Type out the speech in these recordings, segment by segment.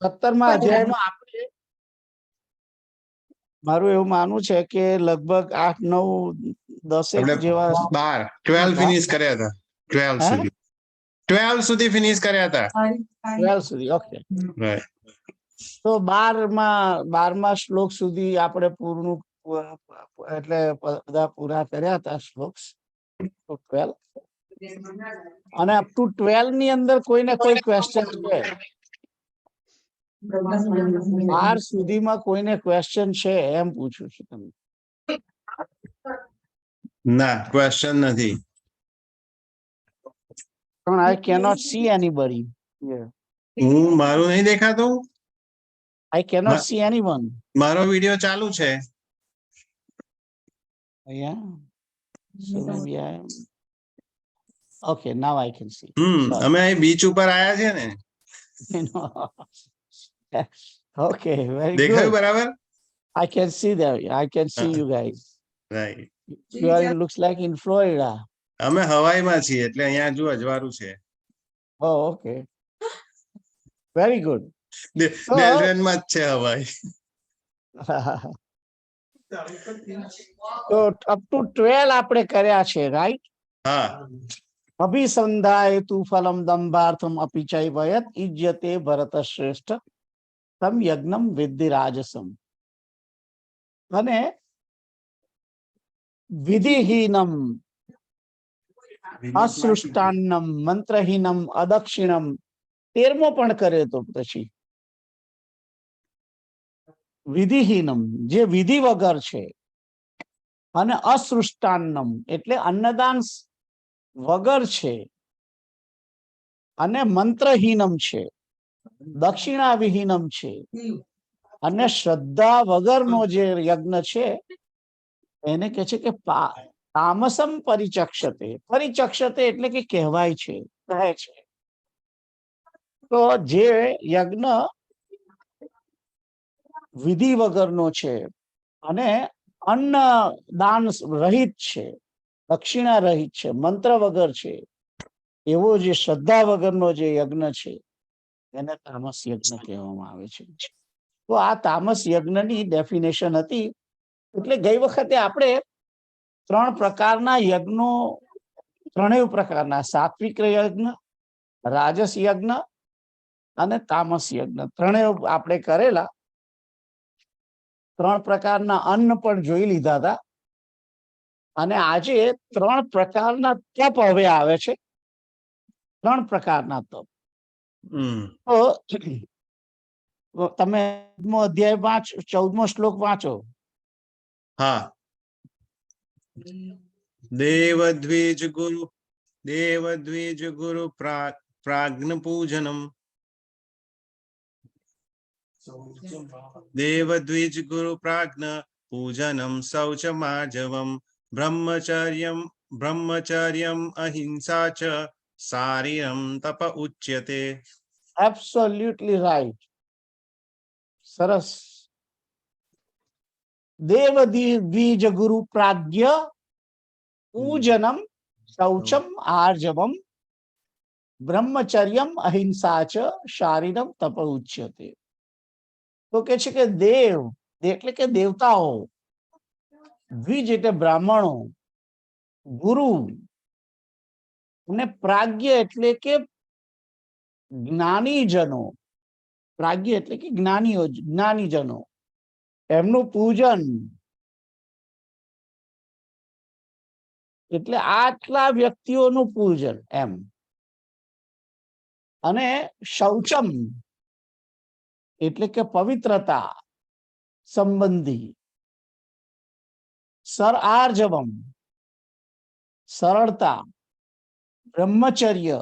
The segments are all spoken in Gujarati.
17મા અધ્યાયમાં આપણે મારું એવું માનવું છે કે લગભગ 8, 9, 10 આપણે જેવા 12 ફિનિશ કર્યા હતા. 12 હે? સુધી 12 સુધી ફિનિશ કર્યા હતા. 12 સુધી. Okay, Right. તો 12મા શ્લોક સુધી આપણે પૂરું એટલે બધા પૂરા કર્યા હતા શ્લોક. તો 12 અને અપ ટુ 12 ની અંદર કોઈને કોઈ ક્વેશ્ચન છે? 12 સુધીમાં કોઈને ક્વેશ્ચન છે એમ પૂછું છું તમને. ના, ક્વેશ્ચન નથી. પણ I cannot see anybody here. હું મારું નહીં દેખાતું. I cannot see anyone. મારો વિડિયો ચાલુ છે. Yeah. So maybe I am. Okay, now I can see. અમે અહીં બીચ ઉપર આયા છે ને. Okay, very દેખાયું good. બરાબર? I can see that. I can see you guys. Right. You are in, looks like in Florida. અમે હવાઈમાં છીએ એટલે અહીંયા જો અજવાળું છે. Oh, okay. Very good. ડેલરેનમાં જ છે હવાઈ. તો up to 12 આપણે કર્યા છે, right? હા. અભિસંધાય તુ ફલમ દંભાર્થમ અપી ચૈવયત ઇજ્યતે ભરત શ્રેષ્ઠ તમ યજ્ઞમ વિદ્ધિ રાજસમ. અને વિધિહીનમ અસૃષ્ટાન્નમ મંત્રહીનમ અદક્ષિણમ 13મો પણ કરે. તો પછી વિધિહીનમ જે વિધિ વગર છે, અને અસૃષ્ટાન્નમ એટલે અન્નદાન વગર છે, અને મંત્રહીનમ છે, દક્ષિણા વિહીનમ છે, અને શ્રદ્ધા વગરનો જે યજ્ઞ છે એને કહે છે કે તામસમ પરિચક્ષતે. પરિચક્ષતે એટલે કે કહેવાય છે, કહે છે. તો જે યજ્ઞ વિધિ વગરનો છે અને અન્ન દાન રહિત છે, દક્ષિણા રહિત છે, મંત્ર વગર છે, એવો જે શ્રદ્ધા વગરનો જે યજ્ઞ છે એને તામસ યજ્ઞ કહેવામાં આવે છે. તો આ તામસ યજ્ઞની ડેફિનેશન હતી. એટલે ગઈ વખતે આપણે 3 પ્રકારના યજ્ઞો, 3 પ્રકારના, સાત્વિક યજ્ઞ, રાજસ યજ્ઞ અને તામસ યજ્ઞ 3 આપણે કરેલા. 3 પ્રકારના અન્ન પણ જોઈ લીધા હતા. અને આજે 3 પ્રકારના તપ હવે આવે છે. 3 પ્રકારના તપ. તો તમે અધ્યાય 14મો શ્લોક વાંચો. હા. દેવદ્વિજ ગુરુ પ્રાજ્ઞ પૂજનમ. દેવદ્વિજ ગુરુ પ્રાજ્ઞ પૂજનમ શૌચમાર્જવમ બ્રહ્મચર્યમ અહિંસા ચ શારીરમ તપ ઉચ્યતે. Absolutely right. સરસ. દેવદ્વિજ ગુરુ પ્રાજ્ઞ પૂજનમ શૌચમ આર્જવમ બ્રહ્મચર્યમ અહિંસા ચ શારીરમ તપ ઉચ્યતે. તો કે છે કે દેવ એટલે કે દેવતાઓ, દ્વિજ એટલે બ્રાહ્મણો, ગુરુ અને પ્રાજ્ઞ એટલે કે જ્ઞાનીજનો. પ્રાજ્ઞ એટલે કે જ્ઞાનીજનો, એમનું પૂજન. એટલે આટલા વ્યક્તિઓનું પૂજન એમ. અને શૌચમ એટલે કે પવિત્રતા સંબંધી. આર્જવમ સરળતા, બ્રહ્મચર્ય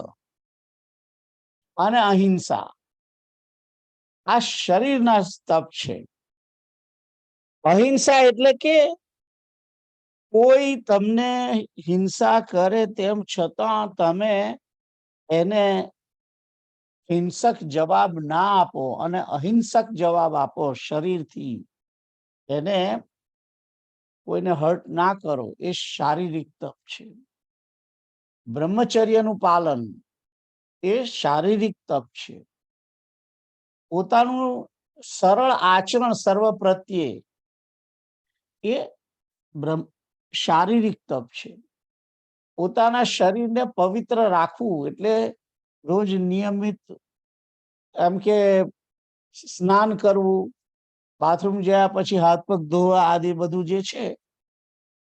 અને અહિંસા આ શરીરના તપ છે. અહિંસા એટલે કે કોઈ તમને હિંસા કરે તેમ છતાં તમે એને હિંસક જવાબ ના આપો અને અહિંસક જવાબ આપો શરીરથી. એને કોઈને હર્ટ ના કરો, એ શારીરિક તપ છે. બ્રહ્મચર્યનું પાલન એ શારીરિક તપ છે. પોતાનું સરળ આચરણ સર્વ પ્રત્યે એ શારીરિક તપ છે. પોતાના શરીરને પવિત્ર રાખવું એટલે રોજ નિયમિત એમ કે સ્નાન કરવું, બાથરૂમ ગયા પછી હાથ પગ ધોવા આદિ બધું જે છે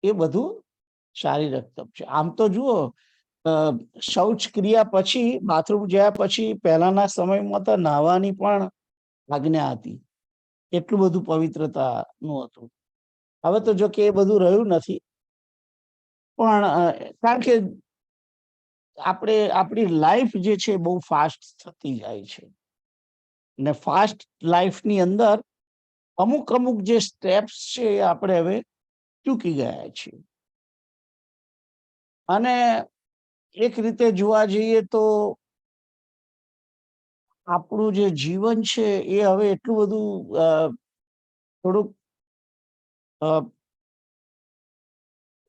એ બધું શારીરિક તપ છે. આમ તો જુઓ શૌચ ક્રિયા પછી બાથરૂમ ગયા પછી પહેલાના સમયમાં તો નાહવાની પણ આજ્ઞા હતી, એટલું બધું પવિત્રતાનું હતું. હવે તો જો કે એ બધું રહ્યું નથી, પણ કારણ કે આપણી લાઈફ જે છે બહુ ફાસ્ટ થતી જાય છે, ને ફાસ્ટ લાઈફની અંદર અમુક અમુક જે સ્ટેપ્સ છે એ આપણે હવે ચૂકી ગયા છીએ. અને એક રીતે જોવા જઈએ તો આપણું જે જીવન છે એ હવે એટલું બધું થોડુંક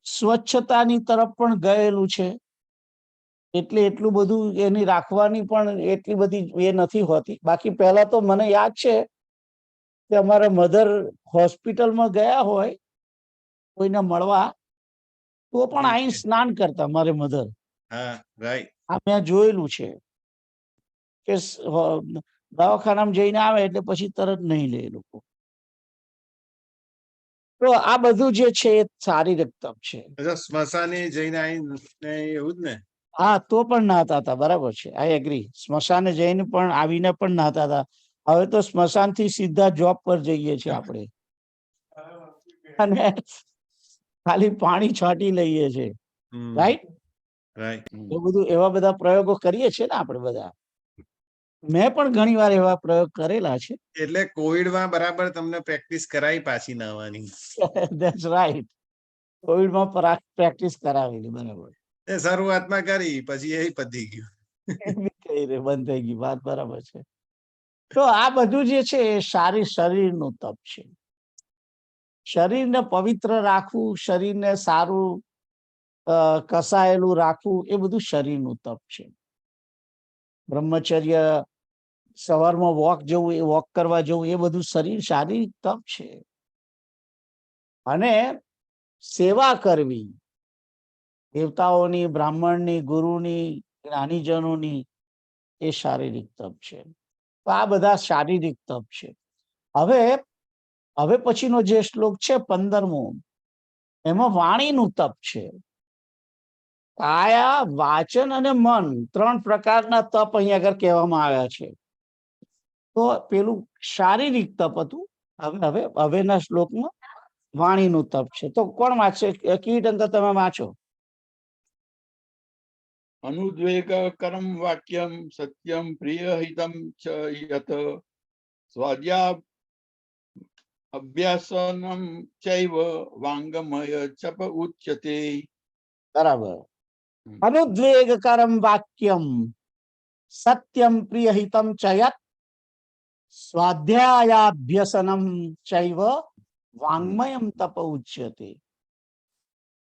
સ્વચ્છતાની તરફ પણ ગયેલું છે, એટલે એટલું બધું એની રાખવાની પણ એટલી બધી એ નથી હોતી. બાકી પહેલા તો મને યાદ છે કે અમારા મધર હોસ્પિટલમાં ગયા હોય કોઈને મળવા તો પણ અહીં સ્નાન કરતા મારે મધર. હા, રાઈટ. આ મેં જોયેલું છે કે દવાખાનામાં જઈને આવે એટલે પછી તરત નહીં લે એ લોકો. તો આ બધું જે છે એ શારીરિક તપ છે. સ્મશાને જઈને આવીને એવું જ ને? હા, તો પણ નાહતા હતા, બરાબર છે, આઈ એગ્રી. સ્મશાને જઈને પણ આવીને પણ નાહતા હતા. હવે તો સ્મશાન થી સીધા જોબ પર જઈએ છીએ આપણે, અને ખાલી પાણી છાંટી લઈએ છીએ, રાઈટ? રાઈટ. એ બધું એવા બધા પ્રયોગો કરીએ છીએ ને આપણે બધા. મેં પણ ઘણી વાર એવા પ્રયોગ કરેલા છે. એટલે કોવિડમાં બરાબર તમને પ્રેક્ટિસ કરાવી પાછી નાહવાની. That's right. કોવિડમાં પ્રેક્ટિસ કરાવેલી, બરાબર. એ શરૂઆતમાં કરી, પછી એ પતી ગયું. બંધ થઈ ગઈ, વાત બરાબર છે. તો આ બધું જે છે એ શરીરનું તપ છે. શરીરને પવિત્ર રાખવું, શરીરને સારું કસાયેલું રાખવું, એ બધું શરીરનું તપ છે. બ્રહ્મચર્ય, સવારમાં વોક કરવા જવું, એ બધું શારીરિક તપ છે. અને સેવા કરવી, દેવતાઓની, બ્રાહ્મણની, ગુરુની, જ્ઞાનીજનોની, એ શારીરિક તપ છે. તો આ બધા શારીરિક તપ છે. હવે પછીનો જે શ્લોક છે 15મો, એમાં વાણીનું તપ છે. કાયા, વાચન અને મન, 3 પ્રકારના તપ અહીંયા આગળ કહેવામાં આવ્યા છે. તો પેલું શારીરિક તપ હતું, હવેના શ્લોકમાં વાણીનું તપ છે. તો કોણ વાંચશે? કીર્તન, તમે વાંચો. अनुद्वेगकरं वाक्यं सत्यं प्रियहितं च यत् स्वाध्याय अभ्यासनं चैव वाङ्गमय जप उच्यते. બરાબર. अनुद्वेगकरं वाक्यं सत्यं प्रियहितं च यत् स्वाध्यायाभ्यसनं चैव वाङ्मयं तप उच्यते.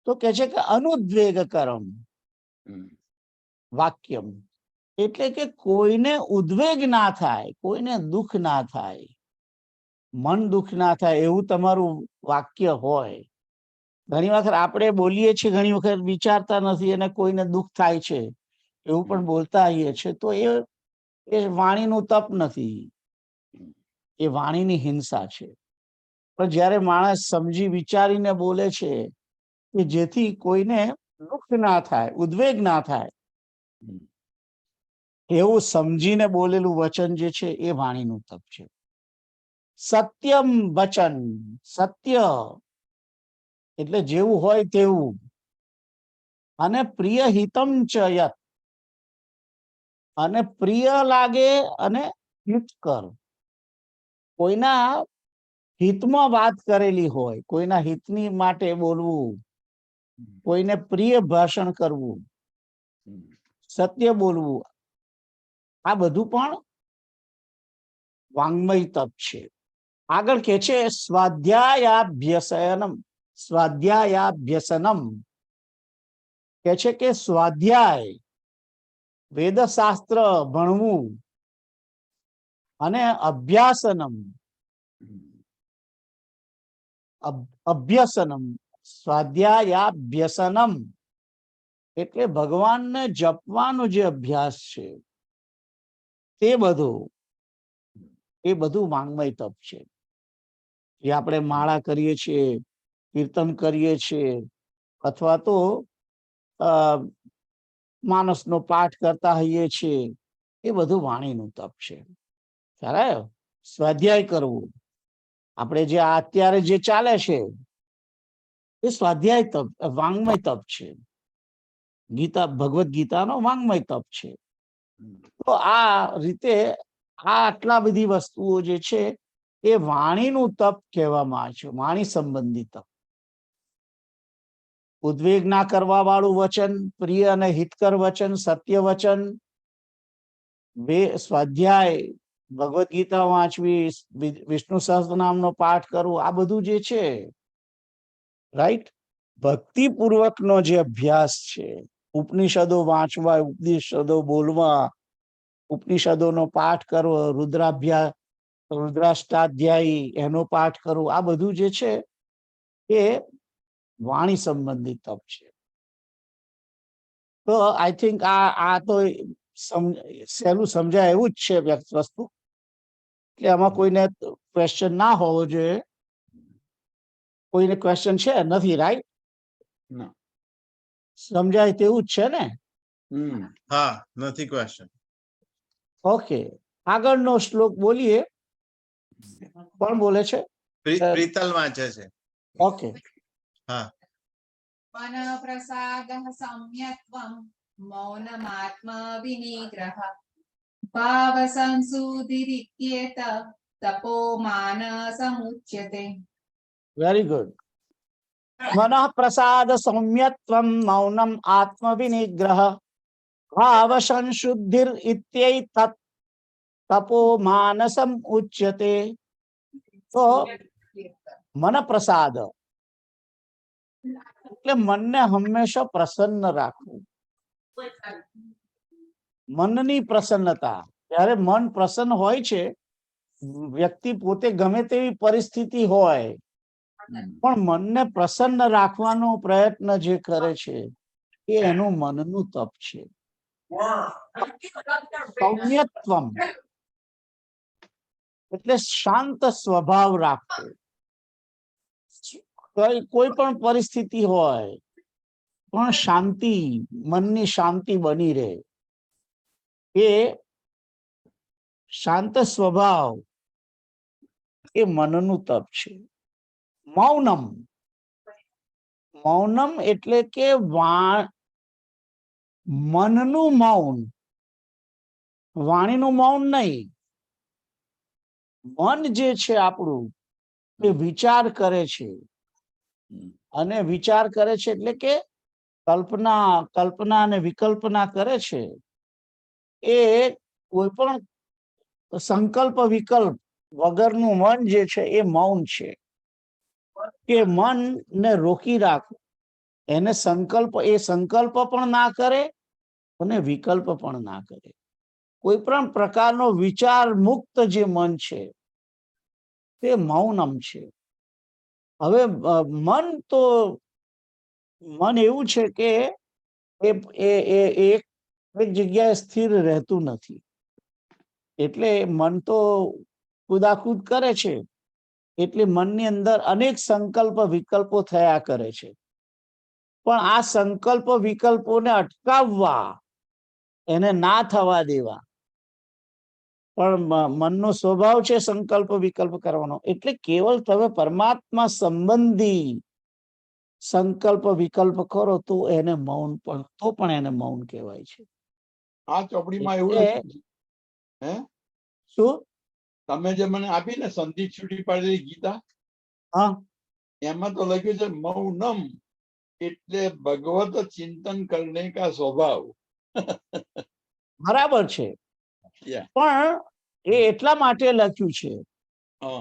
તો કે છે કે अनुद्वेगकरं વાક્યમ એટલે કે કોઈને ઉદ્વેગ ના થાય, કોઈને દુઃખ ના થાય, મન દુઃખ ના થાય એવું તમારું વાક્ય હોય. ઘણી વખત આપણે બોલીએ છીએ, ઘણી વખત વિચારતા નથી અને કોઈને દુઃખ થાય છે એવું પણ બોલતા આવીએ છીએ. તો એ વાણીનું તપ નથી, એ વાણીની હિંસા છે. પણ જ્યારે માણસ સમજી વિચારીને બોલે છે કે જેથી કોઈને દુઃખ ના થાય, ઉદ્વેગ ના થાય, એવું સમજીને બોલેલું વચન જે છે એ વાણીનું તપ છે. સત્યમ વચન, સત્ય એટલે જેવું હોય તેવું. અને પ્રિય હિતમ ચ યત, અને પ્રિય લાગે અને હિતકર, કોઈના હિતમાં વાત કરેલી હોય, કોઈના હિતની માટે બોલવું, કોઈને પ્રિય ભાષણ કરવું, સત્ય બોલવું, આ બધું પણ વાङ्મય તપ છે. આગળ કે છે સ્વાધ્યાયાભ્યસનમ, સ્વાધ્યાયાભ્યસનમ કે છે કે સ્વાધ્યાય, વેદશાસ્ત્ર ભણવું અને અભ્યાસનમ, અભ્યસનમ, સ્વાધ્યાયાભ્યસનમ એટલે ભગવાનને જપવાનો જે અભ્યાસ છે એ બધું વાંગ્મય તપ છે. જે આપણે માળા કરીએ છીએ, કીર્તન કરીએ છીએ, અથવા તો માનસનો પાઠ કરતા હોઈએ છીએ, એ બધું વાણીનું તપ છે. ખ્યાલ આવ્યો? સ્વાધ્યાય કરવું, આપણે જે અત્યારે જે ચાલે છે એ સ્વાધ્યાય તપ, વાંગ્મય તપ છે. ભગવદ ગીતાનો વાંગ્મય તપ છે. તો આ રીતે આટલા બધી વસ્તુઓ જે છે એ વાણીનું તપ કહેવામાં આવે છે, વાણી સંબંધી તપ. ઉદ્વેગ ના કરવા વાળું વચન, પ્રિય અને હિતકર વચન, સત્ય વચન, સ્વાધ્યાય, ભગવદ ગીતા વાંચવી, વિષ્ણુ સહસ્ત્રનામનો પાઠ કરવો, આ બધું જે છે, રાઈટ, ભક્તિપૂર્વકનો જે અભ્યાસ છે. ઉપનિષદો વાંચવા, ઉપનિષદો બોલવા, ઉપનિષદોનો પાઠ કરવો, રુદ્રાષ્ટાધ્યાયી એનો પાઠ કરવો, આ બધું જે છે એ વાણી સંબંધિત તપ છે. તો આઈ થિંક આ તો સહેલું સમજાય એવું જ છે વસ્તુ, કે આમાં કોઈને ક્વેશ્ચન ના હોવો જોઈએ. કોઈને ક્વેશ્ચન છે? નથી, રાઈટ? સમજાય તેવું જ છે ને? હા, નથી ક્વેશ્ચન. ઓકે, આગળનો શ્લોક બોલીએ. કોણ બોલે છે? પ્રીતલ વાંચે છે. ઓકે. હા. मन प्रसादः सम्यक्त्वं मौनमात्म विनिग्रह भाव संसुधिरित्येत तपो मानसमुच्यते. Very good. મનઃ પ્રસાદ સૌમ્યત્વમ મૌનમ આત્મ વિનિગ્રહ ભાવ સંશુદ્ધિર ઇત્યૈતત તપો માનસમ ઉચ્યતે. તો મન પ્રસાદ એટલે મનને હંમેશા પ્રસન્ન રાખવું. મનની પ્રસન્નતા, જ્યારે મન પ્રસન્ન હોય છે, વ્યક્તિ પોતે ગમે તેવી પરિસ્થિતિ હોય પણ મનને પ્રસન્ન રાખવાનો પ્રયત્ન જે કરે છે એ એનું મનનું તપ છે. સૌમ્યત્વમ એટલે શાંત સ્વભાવ રાખવો. કોઈ પણ પરિસ્થિતિ હોય પણ શાંતિ, મનની શાંતિ બની રહે, એ શાંત સ્વભાવ એ મનનું તપ છે. મૌનમ, મૌનમ એટલે કે મનનું મૌન, વાણીનું મૌન નહીં. મન જે છે આપણું એ વિચાર કરે છે, અને વિચાર કરે છે એટલે કે કલ્પના અને વિકલ્પના કરે છે. એ કોઈ પણ સંકલ્પ વિકલ્પ વગરનું મન જે છે એ મૌન છે. કે મનને રોકી રાખવું, એને સંકલ્પ પણ ના કરે અને વિકલ્પ પણ ના કરે. કોઈ પણ પ્રકારનો વિચાર મુક્ત જે મન છે તે મૌનમ છે. હવે મન એવું છે કે એક જગ્યાએ સ્થિર રહેતું નથી. એટલે મન તો કુદાકૂદ કરે છે, એટલે મનની અંદર અનેક સંકલ્પ વિકલ્પો થયા કરે છે. પણ આ સંકલ્પ વિકલ્પોને અટકાવવા, એને ના થવા દેવા. પણ મનનો સ્વભાવ છે સંકલ્પ વિકલ્પ કરવાનો, એટલે કેવલ તમે પરમાત્મા સંબંધી સંકલ્પ વિકલ્પ કરો તો એને મૌન પણ એને મૌન કહેવાય છે. આ ચોપડીમાં એવું લખ્યું છે. હે, શું તમે જે મને આપી ને સંધિ છૂટી પાડેલી ગીતા, હા, એમાં તો લખ્યું છે મૌનમ એટલે ભગવત ચિંતન કરને કા સ્વભાવ. બરાબર છે. પણ એ એટલા માટે લખ્યું છે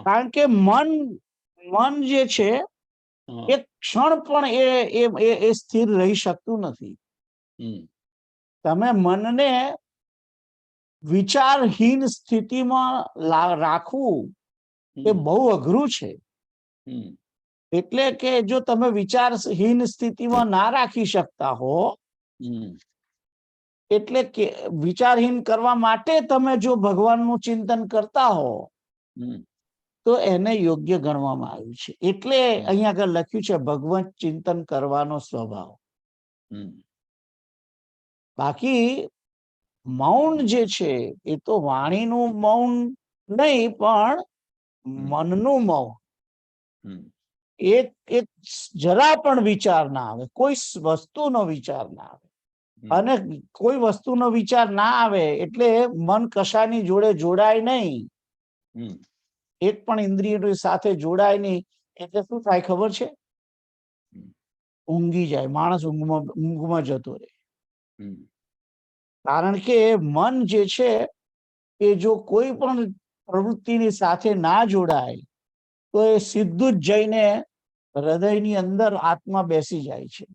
કારણ કે મન જે છે એક ક્ષણ પણ એ સ્થિર રહી શકતું નથી. તમે મનને વિચારહીન સ્થિતિમાં રાખવું એ બહુ અઘરું છે. હમ. એટલે કે જો તમે વિચારહીન સ્થિતિમાં ના રાખી શકતા હો, હમ. એટલે કે વિચારહીન કરવા માટે તમે જો ભગવાનનું ચિંતન કરતા હો હમ. તો એને યોગ્ય ગણવામાં આવ્યું છે. એટલે અહીંયા આગળ લખ્યું છે ભગવત ચિંતન કરવાનો સ્વભાવ. હમ. બાકી મૌન જે છે એ તો વાણીનું મૌન નહીં, પણ મનનું મૌન. હમ. એક એક જરા પણ વિચાર ના આવે, કોઈ વસ્તુનો વિચાર ના આવે. અને કોઈ વસ્તુનો વિચાર ના આવે એટલે મન કશાની જોડે જોડાય નહીં, હમ. એક પણ ઇન્દ્રિયની સાથે જોડાય નહીં. એટલે શું થાય ખબર છે? ઊંઘી જાય માણસ, ઊંઘમાં જતો રહે. હમ. કારણ કે મન જે છે એ જો કોઈ પણ પ્રવૃત્તિની સાથે ના જોડાય તો એ સીધું જ જઈને હૃદયની અંદર આત્મા બેસી જાય છે.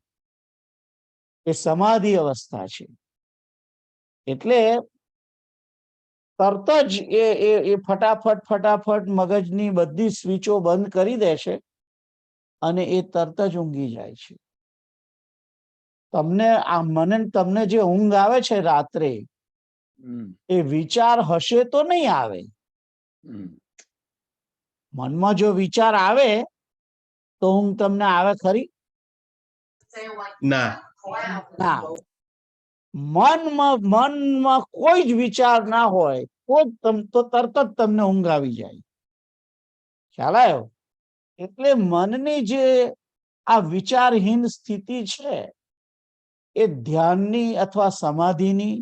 એ સમાધિ અવસ્થા છે. એટલે તરત જ એ ફટાફટ મગજની બધી સ્વિચો બંધ કરી દે છે અને એ તરત જ ઊંઘી જાય છે. તમને જે ઊંઘ આવે છે રાત્રે, એ વિચાર હશે તો નહીં આવે. મનમાં જો વિચાર આવે તો ઊંઘ તમને આવે ખરી? ના. ના. મનમાં કોઈ જ વિચાર ના હોય તો તરત જ તમને ઊંઘ આવી જાય. ખ્યાલ આવ્યો? એટલે મનની જે આ વિચારહીન સ્થિતિ છે એ ધ્યાનની અથવા સમાધિની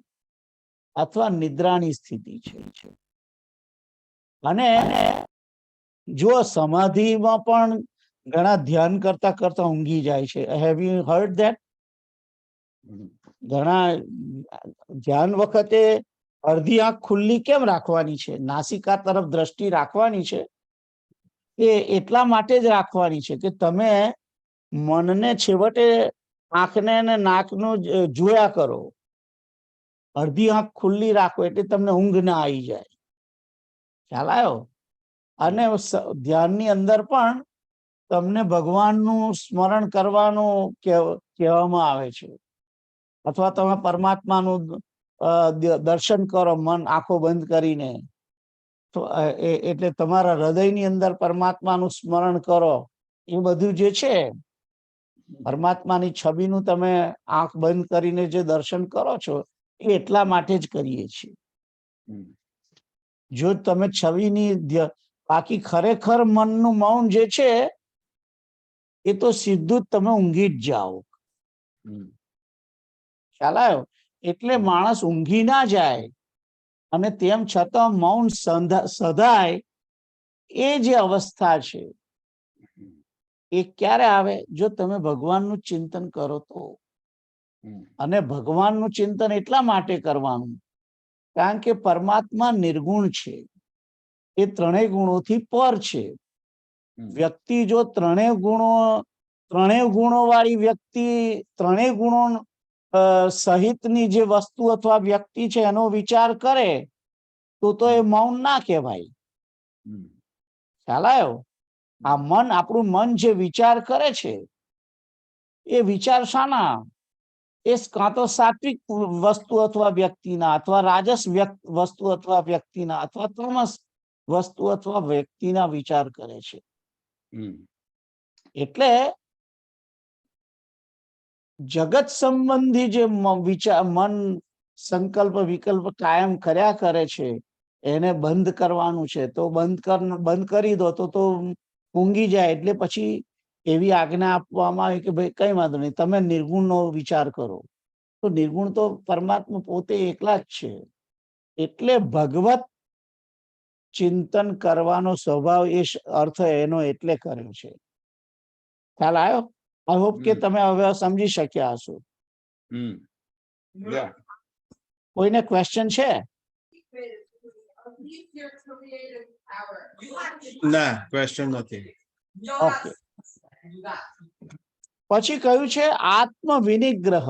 અથવા નિદ્રાની સ્થિતિ છે. અને જો સમાધિમાં પણ ઘણા ધ્યાન કરતા કરતા ઊંઘી જાય છે. Have you heard that? ઘણા ધ્યાન વખતે અડધી આંખ ખુલ્લી કેમ રાખવાની છે? નાસિકા તરફ દ્રષ્ટિ રાખવાની છે. એ એટલા માટે જ રાખવાની છે કે તમે મનને છેવટે આંખને અને નાકનું જોયા કરો. અડધી આંખ ખુલ્લી રાખો એટલે તમને ઊંઘ ના આવી જાય. ખ્યાલ આવ્યો? અને ધ્યાનની અંદર પણ તમને ભગવાનનું સ્મરણ કરવાનું કહેવામાં આવે છે. અથવા તમે પરમાત્માનું દર્શન કરો મન આંખો બંધ કરીને. તો એટલે તમારા હૃદયની અંદર પરમાત્માનું સ્મરણ કરો. એ બધું જે છે પરમાત્માની છબીનું તમે આંખ બંધ કરીને જે દર્શન કરો છો એ એટલા માટે જ કરીએ છીએ. જો તમે છબીની બાકી ખરેખર મનનું મૌન જે છે એ તો સીધું જ તમે ઊંઘી જ જાઓ. ખ્યાલ આવ્યો? એટલે માણસ ઊંઘી ના જાય અને તેમ છતાં મૌન સધાય, એ જે અવસ્થા છે એ ક્યારે આવે? જો તમે ભગવાનનું ચિંતન કરો તો. અને ભગવાનનું ચિંતન એટલા માટે કરવાનું કારણ કે પરમાત્મા નિર્ગુણ છે. એ ત્રણેય ગુણોથી પર છે. વ્યક્તિ જો ત્રણેય ગુણો વાળી વ્યક્તિ, ત્રણેય ગુણો સહિતની જે વસ્તુ અથવા વ્યક્તિ છે એનો વિચાર કરે તો એ મૌન ના કહેવાય. ખ્યાલ આવ્યો? આ મન, આપણું મન જે વિચાર કરે છે એ વિચાર શાના? એ કાં તો સાત્વિક વસ્તુ અથવા વ્યક્તિના, અથવા રાજસ વસ્તુ અથવા વ્યક્તિના, અથવા તમસ વસ્તુ અથવા વ્યક્તિના વિચાર કરે છે. એટલે જગત સંબંધી જે મન સંકલ્પ વિકલ્પ કાયમ કર્યા કરે છે એને બંધ કરવાનું છે. તો બંધ કરી દો તો ઊંઘી જાય. એટલે પછી એવી આજ્ઞા આપવામાં આવી કે ભાઈ કઈ વાંધો નહીં, તમે નિર્ગુણનો વિચાર કરો. તો નિર્ગુણ તો પરમાત્મા પોતે એકલા જ છે. એટલે ભગવત ચિંતન કરવાનો સ્વભાવ એ અર્થ એનો એટલે કર્યો છે. ખ્યાલ આવ્યો? આઈ હોપ કે તમે હવે સમજી શક્યા હશો. કોઈને ક્વેશ્ચન છે? ના, ક્વેશ્ચન નથી. ઓકે. પછી કહ્યું છે આત્મ વિનિગ્રહ.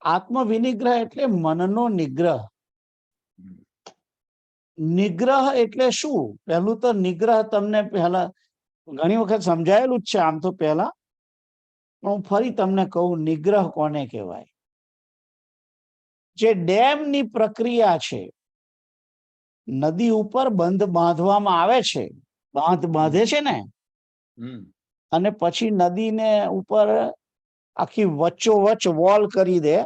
આત્મ વિનિગ્રહ એટલે મનનો નિગ્રહ. નિગ્રહ એટલે શું? પહેલું તો નિગ્રહ તમને પહેલા ઘણી વખત સમજાયેલું જ છે આમ તો પહેલા, પણ હું ફરી તમને કહું નિગ્રહ કોને કહેવાય. જે ડેમની પ્રક્રિયા છે, નદી ઉપર બંધ બાંધવામાં આવે છે, બાંધ બાંધે છે ને, હમ અને પછી નદીને ઉપર આખી વચ્ચોવચ્ચ વોલ કરી દે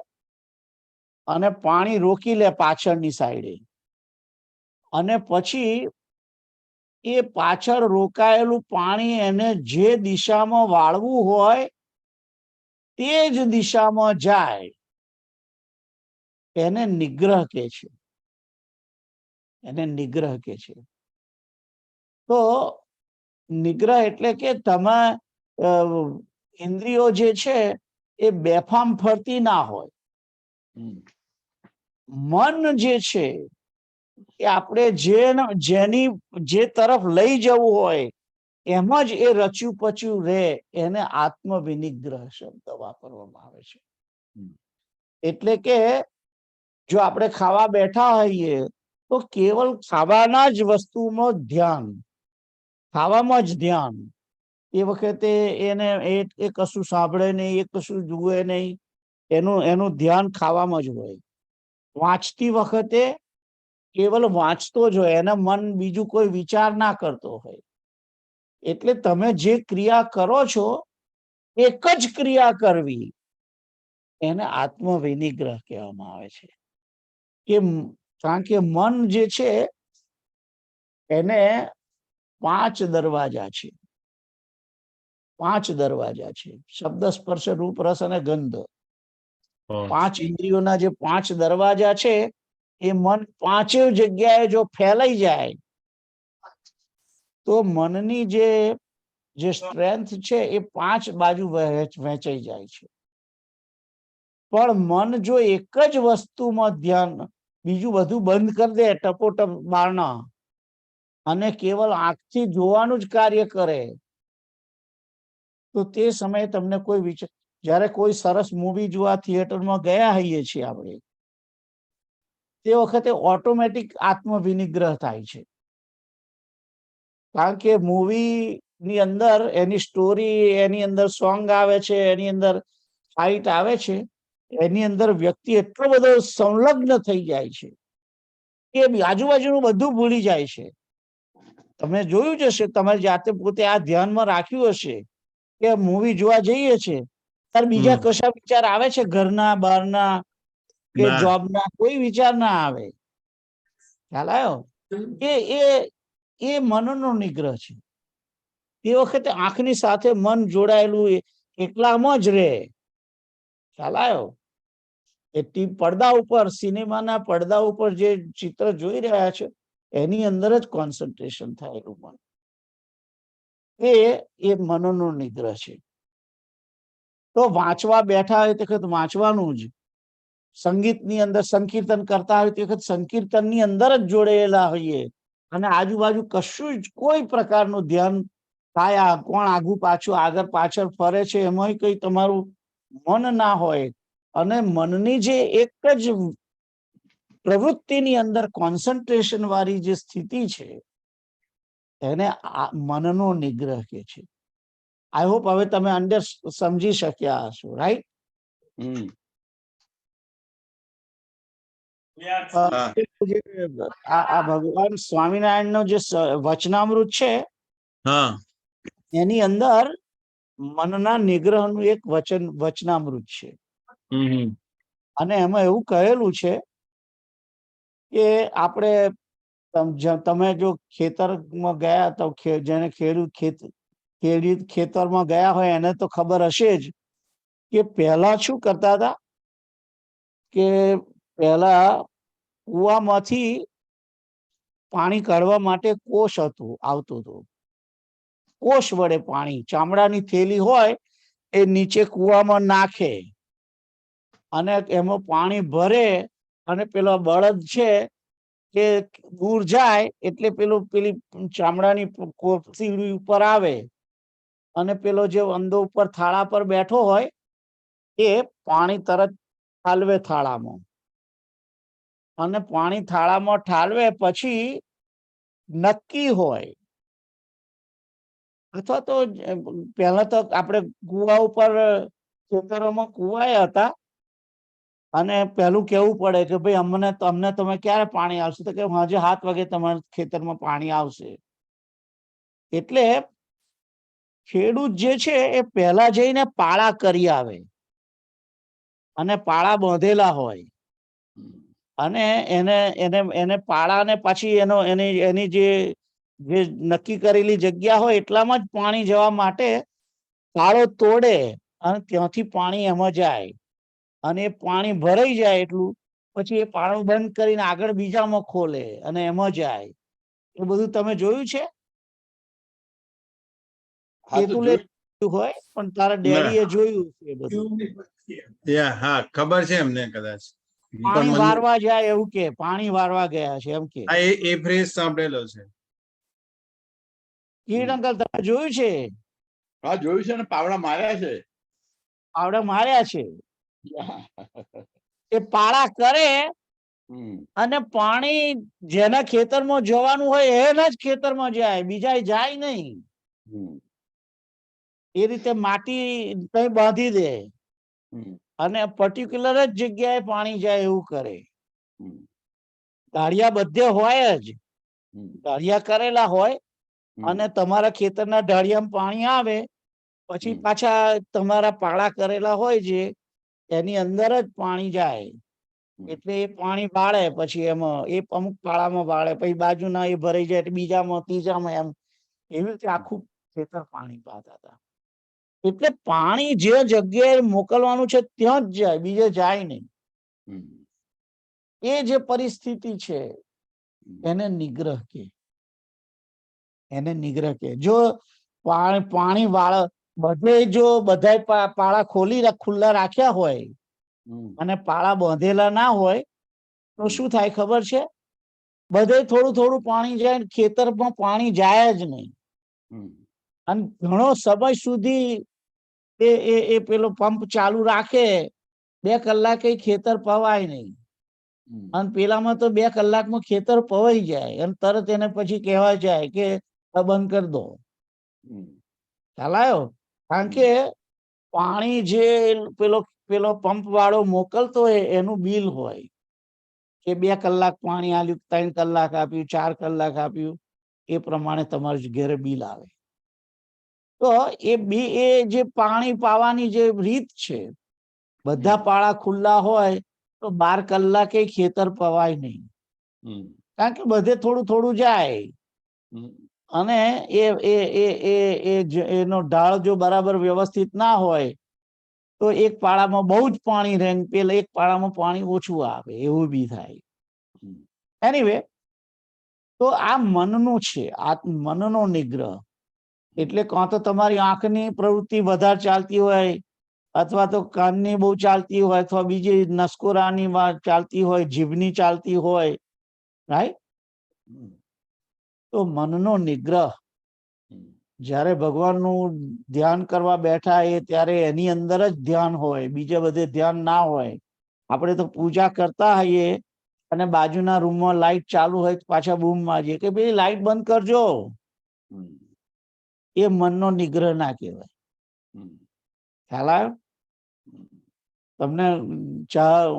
અને પાણી રોકી લે પાછળની સાઈડે, અને પછી એ પાછળ રોકાયેલું પાણી એને જે દિશામાં વાળવું હોય તે જ દિશામાં જાય, એને નિગ્રહ કે છે. એને નિગ્રહ કે છે. તો નિગ્રહ એટલે કે તમે ઇન્દ્રિયો જે છે એ બેફામ ફરતી ના હોય. હમ મન જે છે એ આપણે જેની જે તરફ લઈ જવું હોય એમાં જ એ રચ્યું પચ્યું રહે, એને આત્મ વિનિગ્રહ શબ્દ વાપરવામાં આવે છે. એટલે કે જો આપણે ખાવા બેઠા હોઈએ તો કેવલ ખાવાના જ વસ્તુમાં ધ્યાન, ખાવામાં જ ધ્યાન. એ વખતે એને એ કશું સાંભળે નહીં, એ કશું જુએ નહીં, એનું ધ્યાન ખાવામાં જ હોય. વાંચતી વખતે કેવલ વાંચતો જ હોય, એના મન બીજું કોઈ વિચાર ના કરતો હોય. એટલે તમે જે ક્રિયા કરો છો એક જ ક્રિયા કરવી, એને આત્મ વિનિગ્રહ કહેવામાં આવે છે. કારણ કે મન જે છે એને 5 દરવાજા છે. 5 દરવાજા છે: શબ્દ, સ્પર્શ, રૂપ, રસ અને ગંધ. 5 ઇન્દ્રિયોના જે 5 દરવાજા છે એ મન 5 જગ્યાએ જો ફેલાઈ જાય તો મનની જે સ્ટ્રેન્થ છે એ 5 બાજુ વહેંચાઈ જાય છે. પણ મન જો એક જ વસ્તુમાં ધ્યાન, બીજું બધું બંધ કરી દે, ટપોટપ બારણા, અને કેવલ આંખથી જોવાનું જ કાર્ય કરે, તો તે સમયે તમને કોઈ વિચાર, જ્યારે કોઈ સરસ મૂવી જોવા થિયેટરમાં ગયા હોઈએ છીએ આપણે, તે વખતે ઓટોમેટિક આત્મ વિનિગ્રહ થાય છે. કારણ કે મૂવીની અંદર એની સ્ટોરી, એની અંદર સોંગ આવે છે, એની અંદર ફાઇટ આવે છે, એની અંદર વ્યક્તિ એટલો બધો સંલગ્ન થઈ જાય છે કે આજુબાજુનું બધું ભૂલી જાય છે. તમે જોયું જ હશે, તમે જાતે પોતે આ ધ્યાનમાં રાખ્યું હશે કે મૂવી જોવા જઈએ છે ત્યારે બીજા કશા વિચાર આવે છે, ઘરના બહારના કે જોબના, કોઈ વિચાર ના આવે. ખ્યાલ આવ્યો? એ મનનો નિગ્રહ છે. તે વખતે આંખની સાથે મન જોડાયેલું એકલામાં જ રહે. ખ્યાલ આવ્યો? એ પડદા ઉપર, સિનેમાના પડદા ઉપર જે ચિત્ર જોઈ રહ્યા છે એની અંદર જ કોન્સન્ટ્રેશન થયેલું મન, એ મનનો નિગ્રહ છે. તો વાંચવા બેઠા હોય તે વખત વાંચવાનું જ, સંગીતની અંદર સંકીર્તન કરતા હોય તે વખત સંકીર્તનની અંદર જ જોડાયેલા હોઈએ, અને આજુબાજુ કશું જ કોઈ પ્રકારનું ધ્યાન થાય, કોણ આગું પાછું આગળ પાછળ ફરે છે એમાં કઈ તમારું મન ના હોય, અને મનની જે એક જ પ્રવૃત્તિની અંદર કોન્સન્ટ્રેશન વાળી જે સ્થિતિ છે એને મનનો નિગ્રહ કે છે. આઈ હોપ હવે તમે સમજી શક્યા હશો, રાઈટ? આ ભગવાન સ્વામિનારાયણ નો જે વચનામૃત છે એની અંદર મનના નિગ્રહનું એક વચનામૃત છે. અને એમાં એવું કહેલું છે કે આપણે, તમે જો ખેતરમાં ગયા તો જેને ખેતરમાં ગયા હોય એને તો ખબર હશે જ કે પહેલા શું કરતા હતા, કે પહેલા કુવામાંથી પાણી કાઢવા માટે કોષ આવતું હતું. કોષ વડે પાણી, ચામડાની થેલી હોય એ નીચે કુવામાં નાખે અને એમાં પાણી ભરે, અને પેલો બળદ છે કે દૂર જાય એટલે પેલી ચામડાની સીડી ઉપર આવે, અને પેલો જે અંદર ઉપર થાળા પર બેઠો હોય એ પાણી તરત ઠાલવે થાળામાં, અને પાણી થાળામાં ઠાલવે પછી નક્કી હોય, અથવા તો પહેલા તો આપણે કુવા ઉપર ખેતરોમાં કુવાય હતા, અને પેલું કેવું પડે કે ભાઈ અમને તમે ક્યારે પાણી આવશે, તો કે સાંજે 7 વાગે તમારા ખેતરમાં પાણી આવશે. એટલે ખેડૂત જે છે એ પહેલા જઈને પાળા કરી આવે, અને પાળા બાંધેલા હોય, અને એને એને એને પાળાને પછી એની જે નક્કી કરેલી જગ્યા હોય એટલામાં જ પાણી જવા માટે પાળો તોડે, અને ત્યાંથી પાણી એમાં જાય, અને એ પાણી ભરાઈ જાય એટલું પછી એ પાળો બંધ કરીને આગળ બીજામાં ખોલે અને એમાં જાય. એ બધું તમે જોયું છે? હા, તો કેતુલે જોયું હોય, પણ તારા ડેડીએ જોયું છે એ બધું. હા, ખબર છે એમને કદાચ. પણ પાણી મને- વારવા જાય એવું કે, પાણી વારવા ગયા છે એમ કે. હા, એ ફ્રેઝ સાંભળેલો છે. કીર્ણ અંકલ તમે જોયું છે? હા, જોયું છે ને, પાવડા માર્યા છે. આવડે માર્યા છે. એ પાળા કરે, અને પાણી જેના ખેતરમાં જવાનું હોય એના જ ખેતરમાં જાય, બીજા જાય નહીં. એ રીતે માટી કઈ બાંધી દે, અને પર્ટિક્યુલર જ જગ્યાએ પાણી જાય એવું કરે. ઢાળિયા બધે હોય જ, ઢાળિયા કરેલા હોય, અને તમારા ખેતરના ઢાળિયામાં પાણી આવે પછી પાછા તમારા પાળા કરેલા હોય જે એની અંદર જ પાણી જાય. એટલે એ પાણી વાળે, પછી એમાં એ અમુક પાળામાં વાળે, પછી બાજુના એ ભરાઈ જાય એટલે બીજામાં ત્રીજામાં, એમ એવી રીતે આખું ખેતર પાણી પાતા હતા. એટલે પાણી જે જગ્યાએ મોકલવાનું છે ત્યાં જ જાય, બીજે જાય નહીં. એ જે પરિસ્થિતિ છે એને નિગ્રહ કે, એને નિગ્રહ કે. જો પાણી વાળ બધે, જો બધા પાળા ખુલ્લા રાખ્યા હોય અને પાળા બાંધેલા ના હોય તો શું થાય ખબર છે? બધે થોડું થોડું પાણી જાય, ખેતરમાં પાણી જાય જ નહીં. અને ઘણો સમય સુધી એ પેલો પંપ ચાલુ રાખે, 2 કલાકે ખેતર પવાય નહીં. અને પેલામાં તો 2 કલાકમાં ખેતર પવાઈ જાય, અને તરત એને પછી કહેવાય જાય કે બંધ કરી દો. ખ્યાલ આવ્યો? કારણ કે પાણી જે પેલો પંપ વાળો મોકલતો હોય એનું બિલ હોય કે 2 કલાક પાણી આપ્યું, 3 કલાક આપ્યું, 4 કલાક આપ્યું, એ પ્રમાણે તમારું ઘરે બિલ આવે. તો એ જે પાણી પાવાની જે રીત છે, બધા પાળા ખુલ્લા હોય તો 12 કલાકે ખેતર પવાય નહીં, કારણ કે બધે થોડું થોડું જાય. અને એનો ઢાળ જો બરાબર વ્યવસ્થિત ના હોય તો એક પાળામાં બહુ જ પાણી રહે, પેલા એક પાળામાં પાણી ઓછું આવે, એવું બી થાય. એનીવે, તો આ મનનું છે, મનનો નિગ્રહ. એટલે કાં તો તમારી આંખની પ્રવૃત્તિ વધારે ચાલતી હોય, અથવા તો કાનની બહુ ચાલતી હોય, અથવા બીજી નસકોરાની ચાલતી હોય, જીભની ચાલતી હોય, રાઈટ? તો મનનો નિગ્રહ, જ્યારે ભગવાનનું ધ્યાન કરવા બેઠા એ ત્યારે એની અંદર જ ધ્યાન હોય, બીજે બધે ધ્યાન ના હોય. આપણે તો પૂજા કરતા હોઈએ અને બાજુના રૂમમાં લાઈટ ચાલુ હોય પાછા બૂમ મારીએ કે ભાઈ લાઈટ બંધ કરજો. એ મનનો નિગ્રહ ના કહેવાય. ખ્યાલ આવ્યો તમને?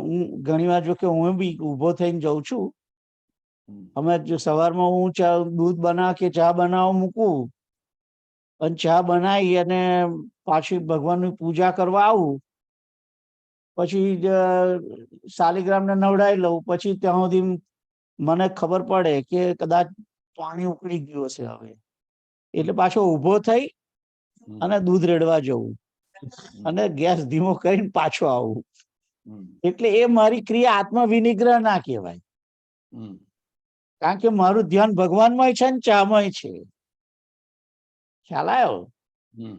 હું ઘણી વાર, જો કે હું બી ઉભો થઈને જઉં છું, અમે જો સવારમાં હું દૂધ બનાવ કે ચા બનાવવા મૂકું, અને ચા બનાવી અને પાછી ભગવાનની પૂજા કરવા આવું, પછી શાલિગ્રામને નવડાવી લઉં, પછી ત્યાં સુધી મને ખબર પડે કે કદાચ પાણી ઉકળી ગયું હશે હવે, એટલે પાછો ઊભો થઈ અને દૂધ રેડવા જવું, અને ગેસ ધીમો કરીને પાછો આવું. એટલે એ મારી ક્રિયા આત્મવિનિગ્રહ ના કહેવાય, કારણ કે મારું ધ્યાન ભગવાનમાં છે ને ચામાં છે. ખ્યાલ આવ્યો?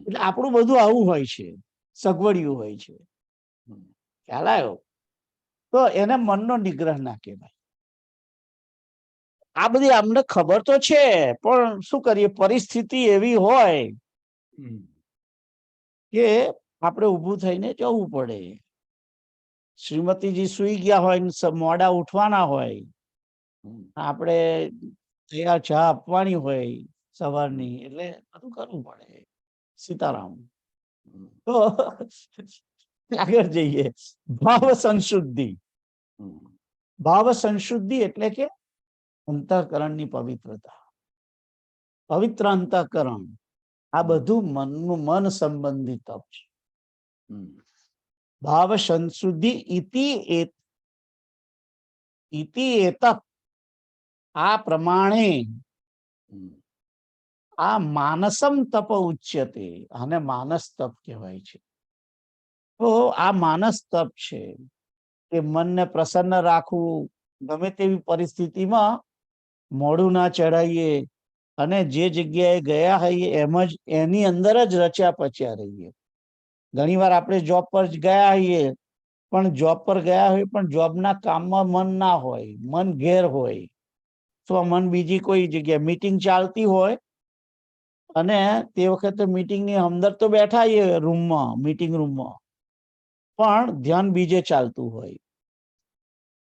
એટલે આપણું બધું આવું હોય છે, સગવડિયું હોય છે. ખ્યાલ આવ્યો? તો એને મનનો નિગ્રહ ના કહેવાય. આ બધી અમને ખબર તો છે, પણ શું કરીએ, પરિસ્થિતિ એવી હોય કે આપણે ઊભું થઈને જવું પડે. શ્રીમતીજી સુઈ ગયા હોય ને મોડા ઉઠવાના હોય, હમ. આપણે તૈયાર ચા આપવાની હોય સવારની, એટલે બધું કરવું પડે. સીતારામ. હમ. તો આગળ જઈએ. ભાવ સંશુદ્ધિ. હમ. ભાવ સંશુદ્ધિ એટલે કે અંતઃકરણની પવિત્રતા, પવિત્ર અંતઃકરણ. આ બધું મનનું મન સંબંધિત તપ છે. હમ. ભાવ સંશુદ્ધિ ઇતિ એતત. આ પ્રમાણે હમ. આ માનસમ તપ ઉચ્યતે, આને માનસ તપ કહેવાય છે. તો આ માનસ તપ છે કે મનને પ્રસન્ન રાખવું, ગમે તેવી પરિસ્થિતિમાં મોઢું ના ચડાવીએ, અને જે જગ્યાએ ગયા હોઈએ એમ જ એની અંદર જ રચ્યા પચ્યા રહીએ. ઘણીવાર આપણે જોબ પર ગયા હોઈએ, પણ જોબ પર ગયા હોય પણ જોબના કામમાં મન ના હોય, મન ઘેર હોય, તો મન બીજી કોઈ જગ્યાએ મીટિંગ ચાલતી હોય, અને તે વખતે મીટિંગની અંદર તો બેઠા હોઈએ રૂમમાં, મીટિંગ રૂમમાં, પણ ધ્યાન બીજે ચાલતું હોય.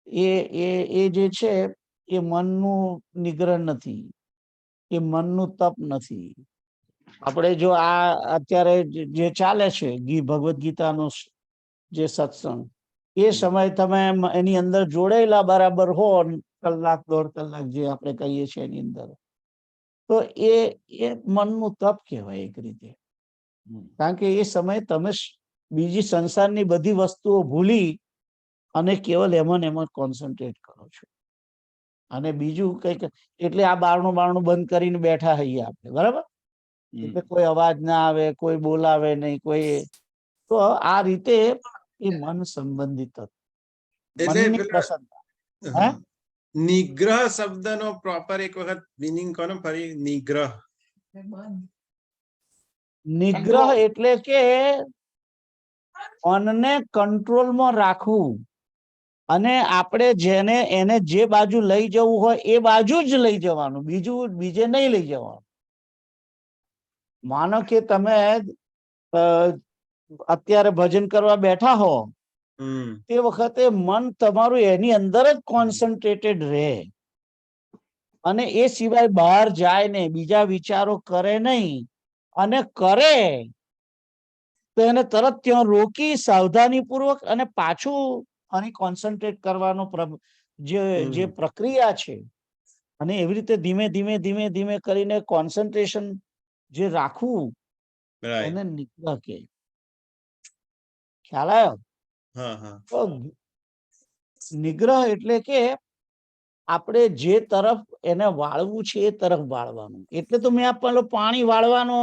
એ જે છે એ મનનું નિગ્રહ નથી, એ મનનું તપ નથી. આપણે જો આ અત્યારે જે ચાલે છે ભગવદ્ ગીતાનો જે સત્સંગ, એ સમય તમે એની અંદર જોડાયેલા બરાબર હો, કલાક દોઢ કલાક જે આપણે કહીએ છીએ એની અંદર, તો એ મનનું તપ કહેવાય એક રીતે. કારણ કે એ સમયે તમે બીજી સંસારની બધી વસ્તુઓ ભૂલી અને કેવલ એમાં એમાં કોન્સન્ટ્રેટ કરો છો. અને બીજું કઈક, એટલે આ બારણું બંધ કરીને બેઠા હોઈએ આપણે, બરાબર, એટલે કોઈ અવાજ ના આવે, કોઈ બોલાવે નહીં, કોઈ. તો આ રીતે એ મન સંબંધિત એટલે મનની પેલા પ્રસન્નતા. હે નિગ્રહ શબ્દનો પ્રોપર એક વખત મીનિંગ કહો ને ફરી. નિગ્રહ નિગ્રહ એટલે કે મનને કંટ્રોલમાં રાખવું, અને આપણે એને જે બાજુ લઈ જવું હોય એ બાજુ જ લઈ જવાનું, બીજે નહીં લઈ જવાનું. માનો કે તમે અત્યારે ભજન કરવા બેઠા હો, તે વખતે મન તમારું એની અંદર જ કોન્સન્ટ્રેટેડ રહે, અને એ સિવાય બહાર જાય ને બીજા વિચારો કરે નહીં, અને કરે તો એને તરત ત્યાં રોકી સાવધાની પૂર્વક અને પાછું ફરી કોન્સન્ટ્રેટ કરવાનો જે પ્રક્રિયા છે. અને એવી રીતે ધીમે ધીમે ધીમે ધીમે કરીને કોન્સન્ટ્રેશન જે રાખવું, એને નિગ્રહ કહે. ખ્યાલ આવ્યો? તો નિગ્રહ એટલે કે આપણે જે તરફ એને વાળવું છે એ તરફ વાળવાનું. એટલે તો મેં પેલું પાણી વાળવાનો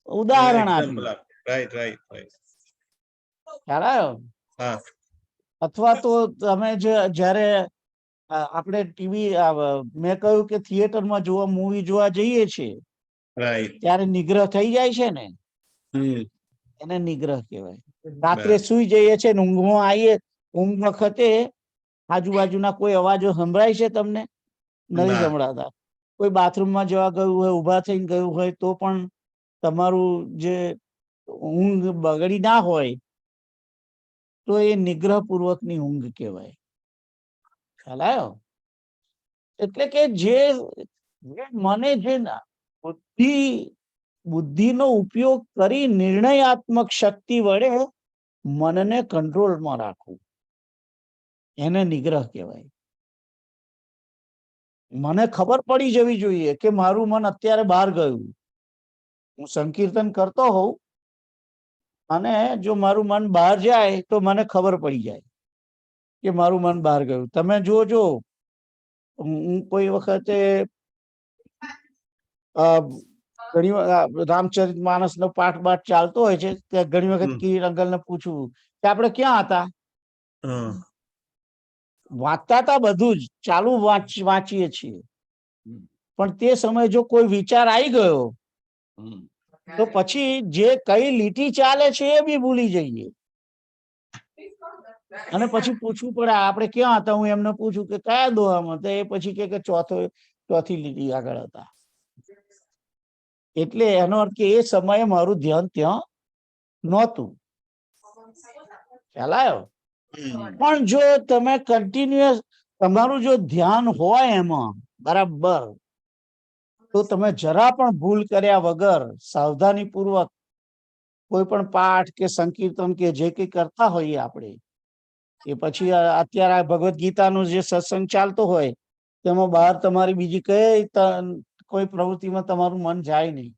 ઉદાહરણ આપ્યું. ખ્યાલ આવ્યો? અથવા તો તમે જ્યારે આપણે ટીવી, મેં કહ્યું કે થિયેટરમાં મૂવી જોવા જઈએ છીએ, ત્યારે નિગ્રહ થઈ જાય છે ને, એને નિગ્રહ કહેવાય. રાત્રે સુઈ જઈએ છે ને ઊંઘમાં આવીએ, ઊંઘ વખતે આજુબાજુના કોઈ અવાજો સંભળાય છે તમને? નથી સંભળાતા. કોઈ બાથરૂમમાં જવા ગયું હોય, ઊભા થઈને ગયું હોય, તો પણ તમારું જે ઊંઘ બગડી ના હોય, તો એ નિગ્રહ પૂર્વકની ઊંઘ કહેવાય. ખ્યાલ આવ્યો? એટલે કે જે મને જે બુદ્ધિનો ઉપયોગ કરી નિર્ણયાત્મક શક્તિ વડે મનને કંટ્રોલમાં રાખવું, એને નિગ્રહ કહેવાય. મને ખબર પડી જવી જોઈએ કે મારું મન અત્યારે બહાર ગયું. હું સંકીર્તન કરતો હોઉં, અને જો મારું મન બહાર જાય તો મને ખબર પડી જાય કે મારું મન બહાર ગયું. તમે જોજો, હું કોઈ વખતે ઘણી રામચરિત માનસ નો પાઠ ચાલતો હોય છે, ત્યાં ઘણી વખત કિરીટ અંકલ ને પૂછવું કે આપણે ક્યાં હતા. વાંચતા હતા, બધું જ ચાલુ વાંચીએ છીએ, પણ તે સમયે જો કોઈ વિચાર આવી ગયો તો પછી જે કઈ લીટી ચાલે છે એ બી ભૂલી જઈએ, અને પછી પૂછવું પડે આપણે ક્યાં હતા. હું એમને પૂછું કે કયા દોહામાં, તો એ પછી કે ચોથી લીટી આગળ હતા. એટલે એનો અર્થ કે એ સમયે મારું ધ્યાન ત્યાં નહોતું. ખ્યાલ આવ્યો? પણ જો તમે કન્ટિન્યુઅસ તમારું જો ધ્યાન હોય એમાં બરાબર, તો તમે જરા પણ ભૂલ કર્યા વગર સાવધાની પૂર્વક કોઈ પણ પાઠ કે સંકીર્તન કે જે કંઈ કરતા હોઈએ આપણે, એ પછી અત્યારે આ ભગવદ્ ગીતાનો જે સત્સંગ ચાલતો હોય તેમાં બહાર તમારી બીજી કઈ કોઈ પ્રવૃત્તિમાં તમારું મન જાય નહીં.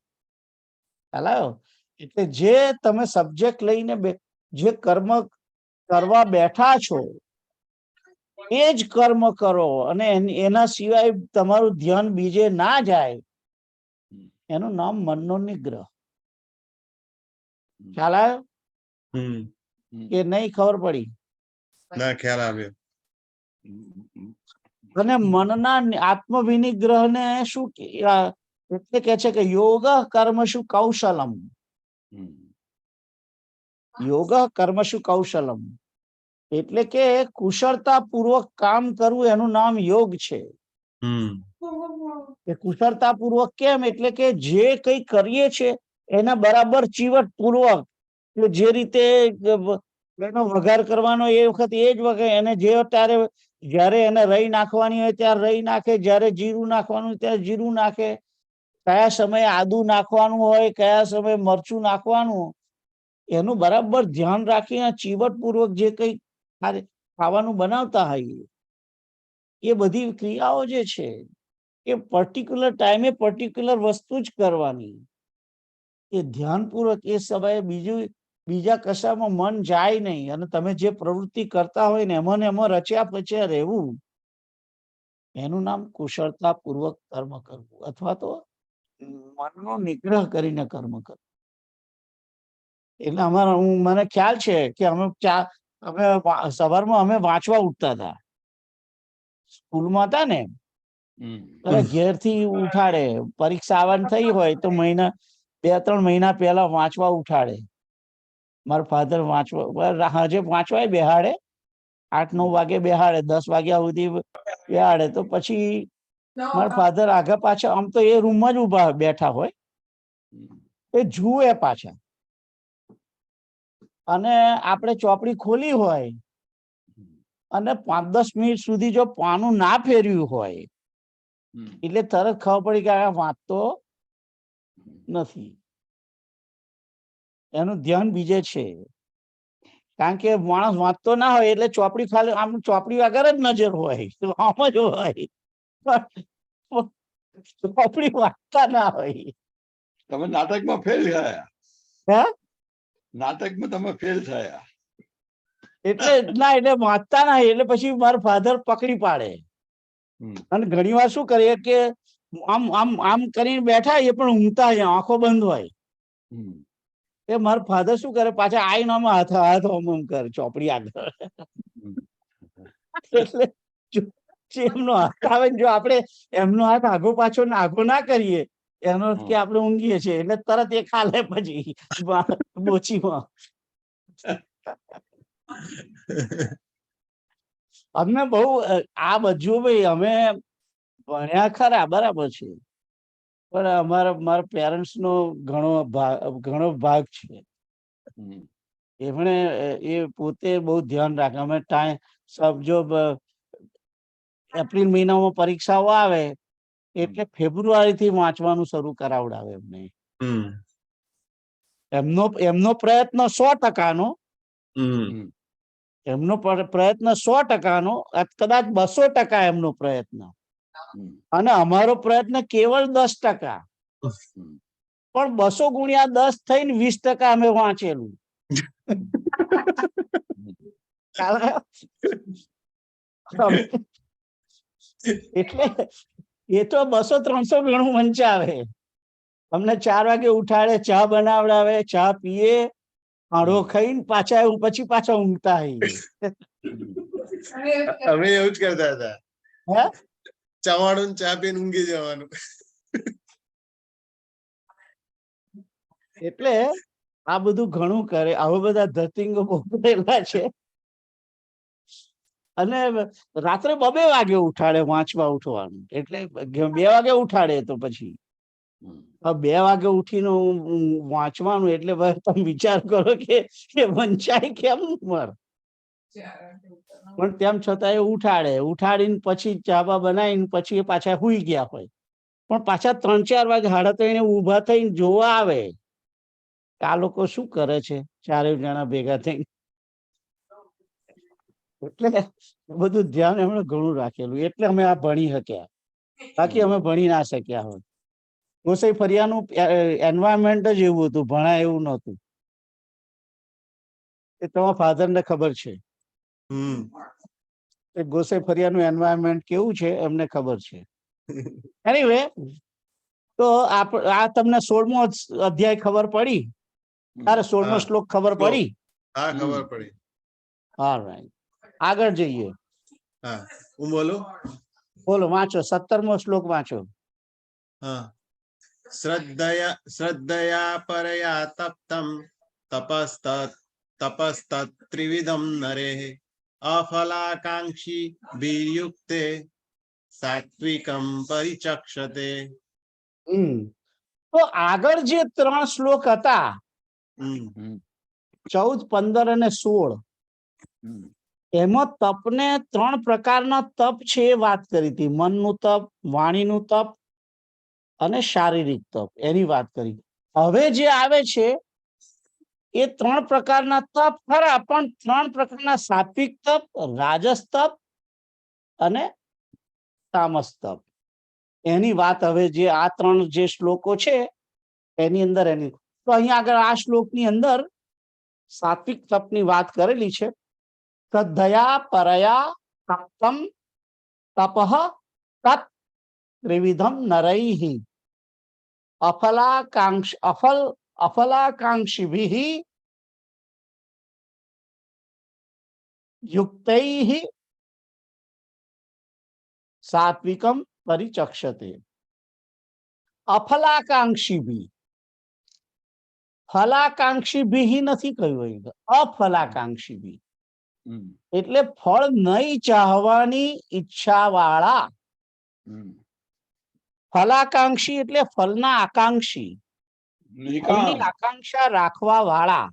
ખ્યાલ આવ્યો? એટલે જે તમે સબ્જેક્ટ લઈને જે કર્મ કરવા બેઠા છો એ જ કર્મ કરો, અને એના સિવાય તમારું ધ્યાન બીજે ના જાય, એનું નામ મનનો નિગ્રહ. ખ્યાલ આવ્યો કે નહીં? ખબર પડી? ના, ખ્યાલ આવ્યો. અને મનના આત્મવિનિગ્રહ ને શું એટલે કે છે કે યોગ કર્મશુ કૌશલમ. યોગ કર્મશુ કૌશલમ એટલે કે કુશળતા પૂર્વક કામ કરવું, એનું નામ યોગ છે. એ કુશળતા પૂર્વક કેમ? એટલે કે જે કઈ કરીએ છે એના બરાબર ચીવટ પૂર્વક, જે રીતે એનો વઘાર કરવાનો એ વખત એ જ વગર, એને જે જ્યારે એને રઈ નાખવાની હોય ત્યારે રઈ નાખે, જ્યારે જીરું નાખવાનું હોય ત્યારે જીરું નાખે, કયા સમયે આદુ નાખવાનું હોય, કયા સમયે મરચું નાખવાનું, એનું બરાબર ધ્યાન રાખીને ચીવટ પૂર્વક જે કઈ ખાવાનું બનાવતા હોઈએ, એ બધી ક્રિયાઓ જે છે એ પર્ટિક્યુલર ટાઈમે પર્ટિક્યુલર વસ્તુ જ કરવાની. એ ધ્યાનપૂર્વક એ સમયે બીજા કશામાં મન જાય નહીં, અને તમે જે પ્રવૃત્તિ કરતા હોય ને એમાં રચ્યા પચ્યા રહેવું, એનું નામ કુશળતા પૂર્વક કર્મ કરવું, અથવા તો મનનો નિગ્રહ કરીને કર્મ કરવું. એટલે મને ખ્યાલ છે કે અમે સવારમાં અમે વાંચવા ઉઠતા હતા, સ્કૂલમાં હતા ને, ઘેરથી ઉઠાડે, પરીક્ષા આવવાની થઈ હોય તો 2-3 મહિના પહેલા વાંચવા ઉઠાડે. મારા ફાધર હાજે વાંચવાય બેહાડે, 8-9 વાગે બેહાડે, 10 વાગ્યા સુધી બેહાડે, તો પછી મારા ફાધર આગા પાછા, આમ તો એ રૂમમાં જ બેઠા હોય, એ જુએ પાછા, અને આપણે ચોપડી ખોલી હોય અને 5-10 મિનિટ સુધી જો પાનું ના ફેર્યું હોય એટલે તરત ખબર પડી કે આ વાંચતો નથી, એનું ધ્યાન બીજે છે. કારણ કે માણસ વાંચતો ના હોય એટલે ચોપડી ખાલી આમ ચોપડી વગર જ નજર હોય, આમ જ હોય, ચોપડી વાંચતા ના હોય. તમે નાટકમાં ફેલ થયા. હે? નાટકમાં તમે ફેલ થયા. એટલે વાંચતા ના, એટલે પછી મારા ફાધર પકડી પાડે. અને ઘણી વાર શું કરીએ કે આમ આમ આમ કરીને બેઠા, એ પણ ઊંઘતા હોય, આંખો બંધ હોય. એ મારા ફાધર શું કરે, પાછા આઈને હાથ આમ કરે ચોપડી આગળ. એટલે એમનો હાથ આવે, જો આપણે એમનો હાથ આગો પાછો આગો ના કરીએ, એનો અર્થ કે આપણે ઊંઘીએ છીએ, એટલે તરત એ ખાલે પછી બોચીમાં. અમને બહુ આ બધું, ભાઈ અમે ભણ્યા ખરા બરાબર છે, પણ મારા પેરેન્ટ્સ નો ઘણો ભાગ છે. એમણે એ પોતે બહુ ધ્યાન રાખે. અમે જો એપ્રિલ મહિનામાં પરીક્ષાઓ આવે એટલે ફેબ્રુઆરી થી વાંચવાનું શરૂ કરાવડાવે એમને. એમનો પ્રયત્ન 100%નો, એમનો પ્રયત્ન 100%નો, કદાચ 200% એમનો પ્રયત્ન, અને અમારો પ્રયત્ન કેવળ 10%. પણ 200 ગુણ્યા 10 થઈને 20% અમે વાંચેલું. એટલે એ તો 200-300 ગણું વંચાવે. અમને 4 વાગે ઉઠાડે, ચા બનાવડાવે, ચા પીએ, આડો ખાઈને પાછા ઊંઘતા હોઈએ. અમે એવું જ કરતા હતા. હે? ચવાણું ચા પીને ઊંઘી જવાનું. એટલે આ બધું ઘણું કરે, આવા બધા ધતિંગો બહુ કરેલા છે. અને રાત્રે 2 વાગે ઉઠાડે વાંચવા ઉઠવાનું, એટલે 2 વાગે ઉઠાડે તો પછી 2 વાગે ઉઠીને વાંચવાનું, એટલે તમે વિચાર કરો કે વંચાય કેમ ઉંમર. પણ તેમ છતાં એ ઉઠાડીને પછી ચાબા બનાવીને પછી એ પાછા હુઈ ગયા હોય, પણ પાછા 3-4 વાગે 3:30 ઊભા થઈને જોવા આવે કે આ લોકો શું કરે છે, 4 જણા ભેગા થઈને. એટલે બધું ધ્યાન એમણે ઘણું રાખેલું, એટલે અમે આ ભણી શક્યા, બાકી અમે ભણી ના શક્યા હોત. ગોસાઈ ફરિયાનું એન્વાયરમેન્ટ જ એવું હતું, ભણાય એવું નહોતું. એ તમારા ફાધર ને ખબર છે કે ગોસાઈ ફરિયાનું એન્વાયરમેન્ટ કેવું છે, એમને ખબર છે. એનીવે, તો આ તમને 16મો અધ્યાય ખબર પડી? તારે 16મો હા. શ્લોક ખબર પડી? હા ખબર પડી. ઓલરાઈટ, આગળ જઈએ. હા હું બોલું. બોલો, વાંચો. 17મો શ્લોક વાંચો. હા. શ્રદ્ધયા પરયા તપ્તમ તપસ્તત ત્રિવિધમ નરેઃ અફલાકાંક્ષી વિયુક્તે સાત્વિકમ પરિચક્ષતે. તો આગળ જે 3 શ્લોક હતા, હમ 14, 15 અને 16, એમાં તપને 3 પ્રકારના તપ છે એ વાત કરી હતી. મનનું તપ, વાણીનું તપ અને શારીરિક તપ, એની વાત કરી. હવે જે આવે છે એ 3 પ્રકારના તપ ખરા, પણ 3 પ્રકારના સાત્વિક તપ, રાજસ તપ અને તામસ તપ, એની વાત હવે જે આ 3 જે શ્લોકો છે એની અંદર એની. તો અહીંયા આગળ આ શ્લોકની અંદર સાત્વિક તપની વાત કરેલી છે. શ્રદ્ધયા પરયા તપ્તમ તપઃ તત ત્રિવિધમ નરૈઃ અફલાકાંક્ષિભિઃ યુક્તૈઃ સાત્વિકમ પરિચક્ષતે. અફલાકાંક્ષિભિઃ, ફલાકાંક્ષિભિઃ નથી કહ્યું અહીં, અફલાકાંક્ષિભિઃ એટલે ફળ નહીં ચાહવાની ઈચ્છા વાળા. ફલાકાંક્ષી એટલે ફળના આકાંક્ષી, ફળની આકાંક્ષા રાખવા વાળા,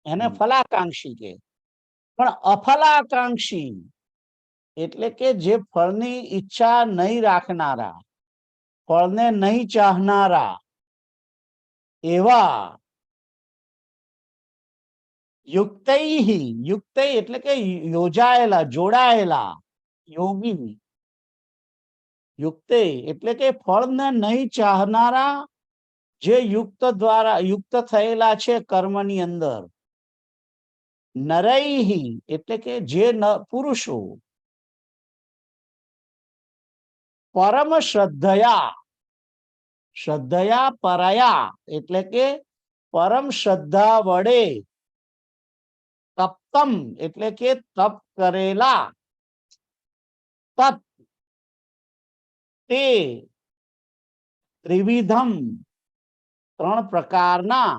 એને ફલાકાંક્ષી કે. પણ અફલાકાંક્ષી એટલે કે જે ફળની ઈચ્છા નહીં રાખનારા, ફળને નહીં ચાહનારા એવા યુક્તૈઃ, યુક્તૈ એટલે કે યોજાયેલા, જોડાયેલા યોગી. યુક્તે એટલે કે ફળને નહીં ચાહનારા જે યુક્ત થયેલા છે કર્મની અંદર. નરૈઃ એટલે કે જે પુરુષો. પરમ શ્રદ્ધયા, શ્રદ્ધયા પરયા એટલે કે પરમ શ્રદ્ધા વડે, તપ્તમ એટલે કે તપ કરેલા, તત તે ત્રિવિધમ 3 પ્રકારના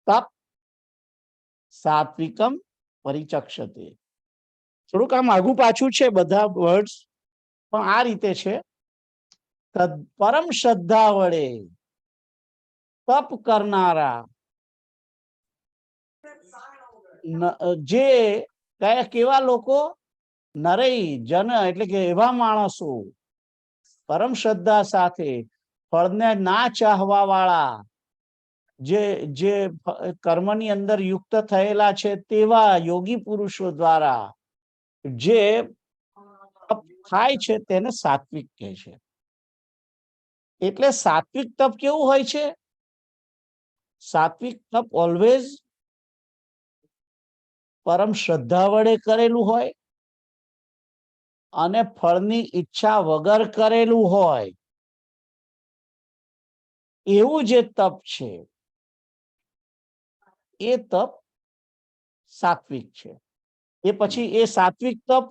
તપ સાત્વિકમ પરિચક્ષતે. થોડુંક આમ આગું પાછું છે બધા વર્ડ્સ, પણ આ રીતે છે. પરમ શ્રદ્ધા વડે તપ કરનારા જે કેવા લોકો? નરૈ, જન એટલે કે એવા માણસો, પરમ શ્રદ્ધા સાથે ફળને ના ચાહવા વાળા, જે કર્મની અંદર યુક્ત થયેલા છે તેવા યોગી પુરુષો દ્વારા જે તપ થાય છે તેને સાત્વિક કહે છે. એટલે સાત્વિક તપ કેવું હોય છે? સાત્વિક તપ ઓલવેઝ પરમ શ્રદ્ધા વડે કરેલું હોય અને ફળની ઈચ્છા વગર કરેલું હોય, એવું જે તપ છે એ તપ સાત્વિક છે. એ પછી એ સાત્વિક તપ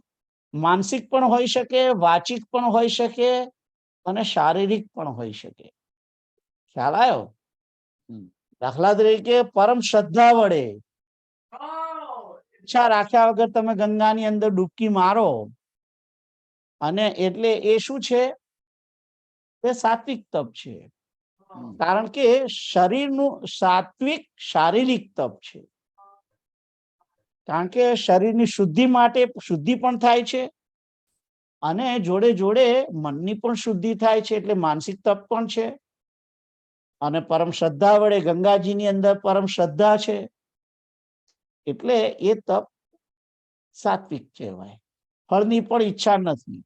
માનસિક પણ હોઈ શકે, વાચિક પણ હોઈ શકે અને શારીરિક પણ હોઈ શકે. ખ્યાલ આવ્યો? દાખલા તરીકે પરમ શ્રદ્ધા વડે ઈચ્છા રાખ્યા વગર તમે ગંગાની અંદર ડૂબકી મારો, અને એટલે એ શું છે? એ સાત્વિક તપ છે. કારણ કે શરીરનું સાત્વિક શારીરિક તપ છે. કારણ કે શરીરની શુદ્ધિ માટે શુદ્ધિ પણ થાય છે અને જોડે જોડે મનની પણ શુદ્ધિ થાય છે, એટલે માનસિક તપ પણ છે. અને પરમ શ્રદ્ધા વડે ગંગાજીની અંદર પરમ શ્રદ્ધા છે, એટલે એ તપ સાત્વિક કહેવાય. ફળની પણ ઈચ્છા નથી,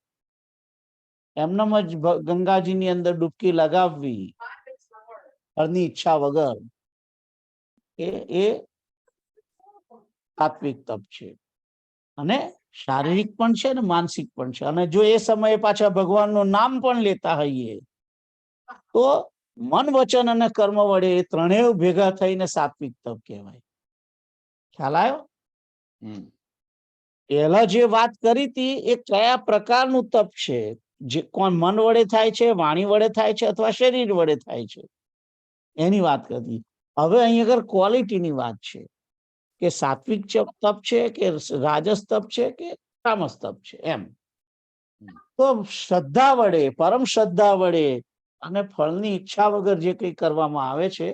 એમનેમ જ ગંગાજીની અંદર ડૂબકી લગાવવી ફળની ઈચ્છા વગર, એ સાત્વિક તપ છે. અને શારીરિક પણ છે ને માનસિક પણ છે. અને જો એ સમયે પાછા ભગવાનનું નામ પણ લેતા હોઈએ તો મન વચન અને કર્મ વડે એ ત્રણેય ભેગા થઈને સાત્વિક તપ કહેવાય. ખ્યાલ આવ્યો? પહેલા જે વાત કરી હતી એ કયા પ્રકારનું તપ છે, જે કોણ મન વડે થાય છે, વાણી વડે થાય છે અથવા શરીર વડે થાય છે, એની વાત કરી. હવે અહીં આગળ ક્વોલિટીની વાત છે કે સાત્વિક તપ છે કે રાજસ તપ છે કે તામસ તપ છે. એમ તો શ્રદ્ધા વડે, પરમ શ્રદ્ધા વડે અને ફળની ઈચ્છા વગર જે કંઈ કરવામાં આવે છે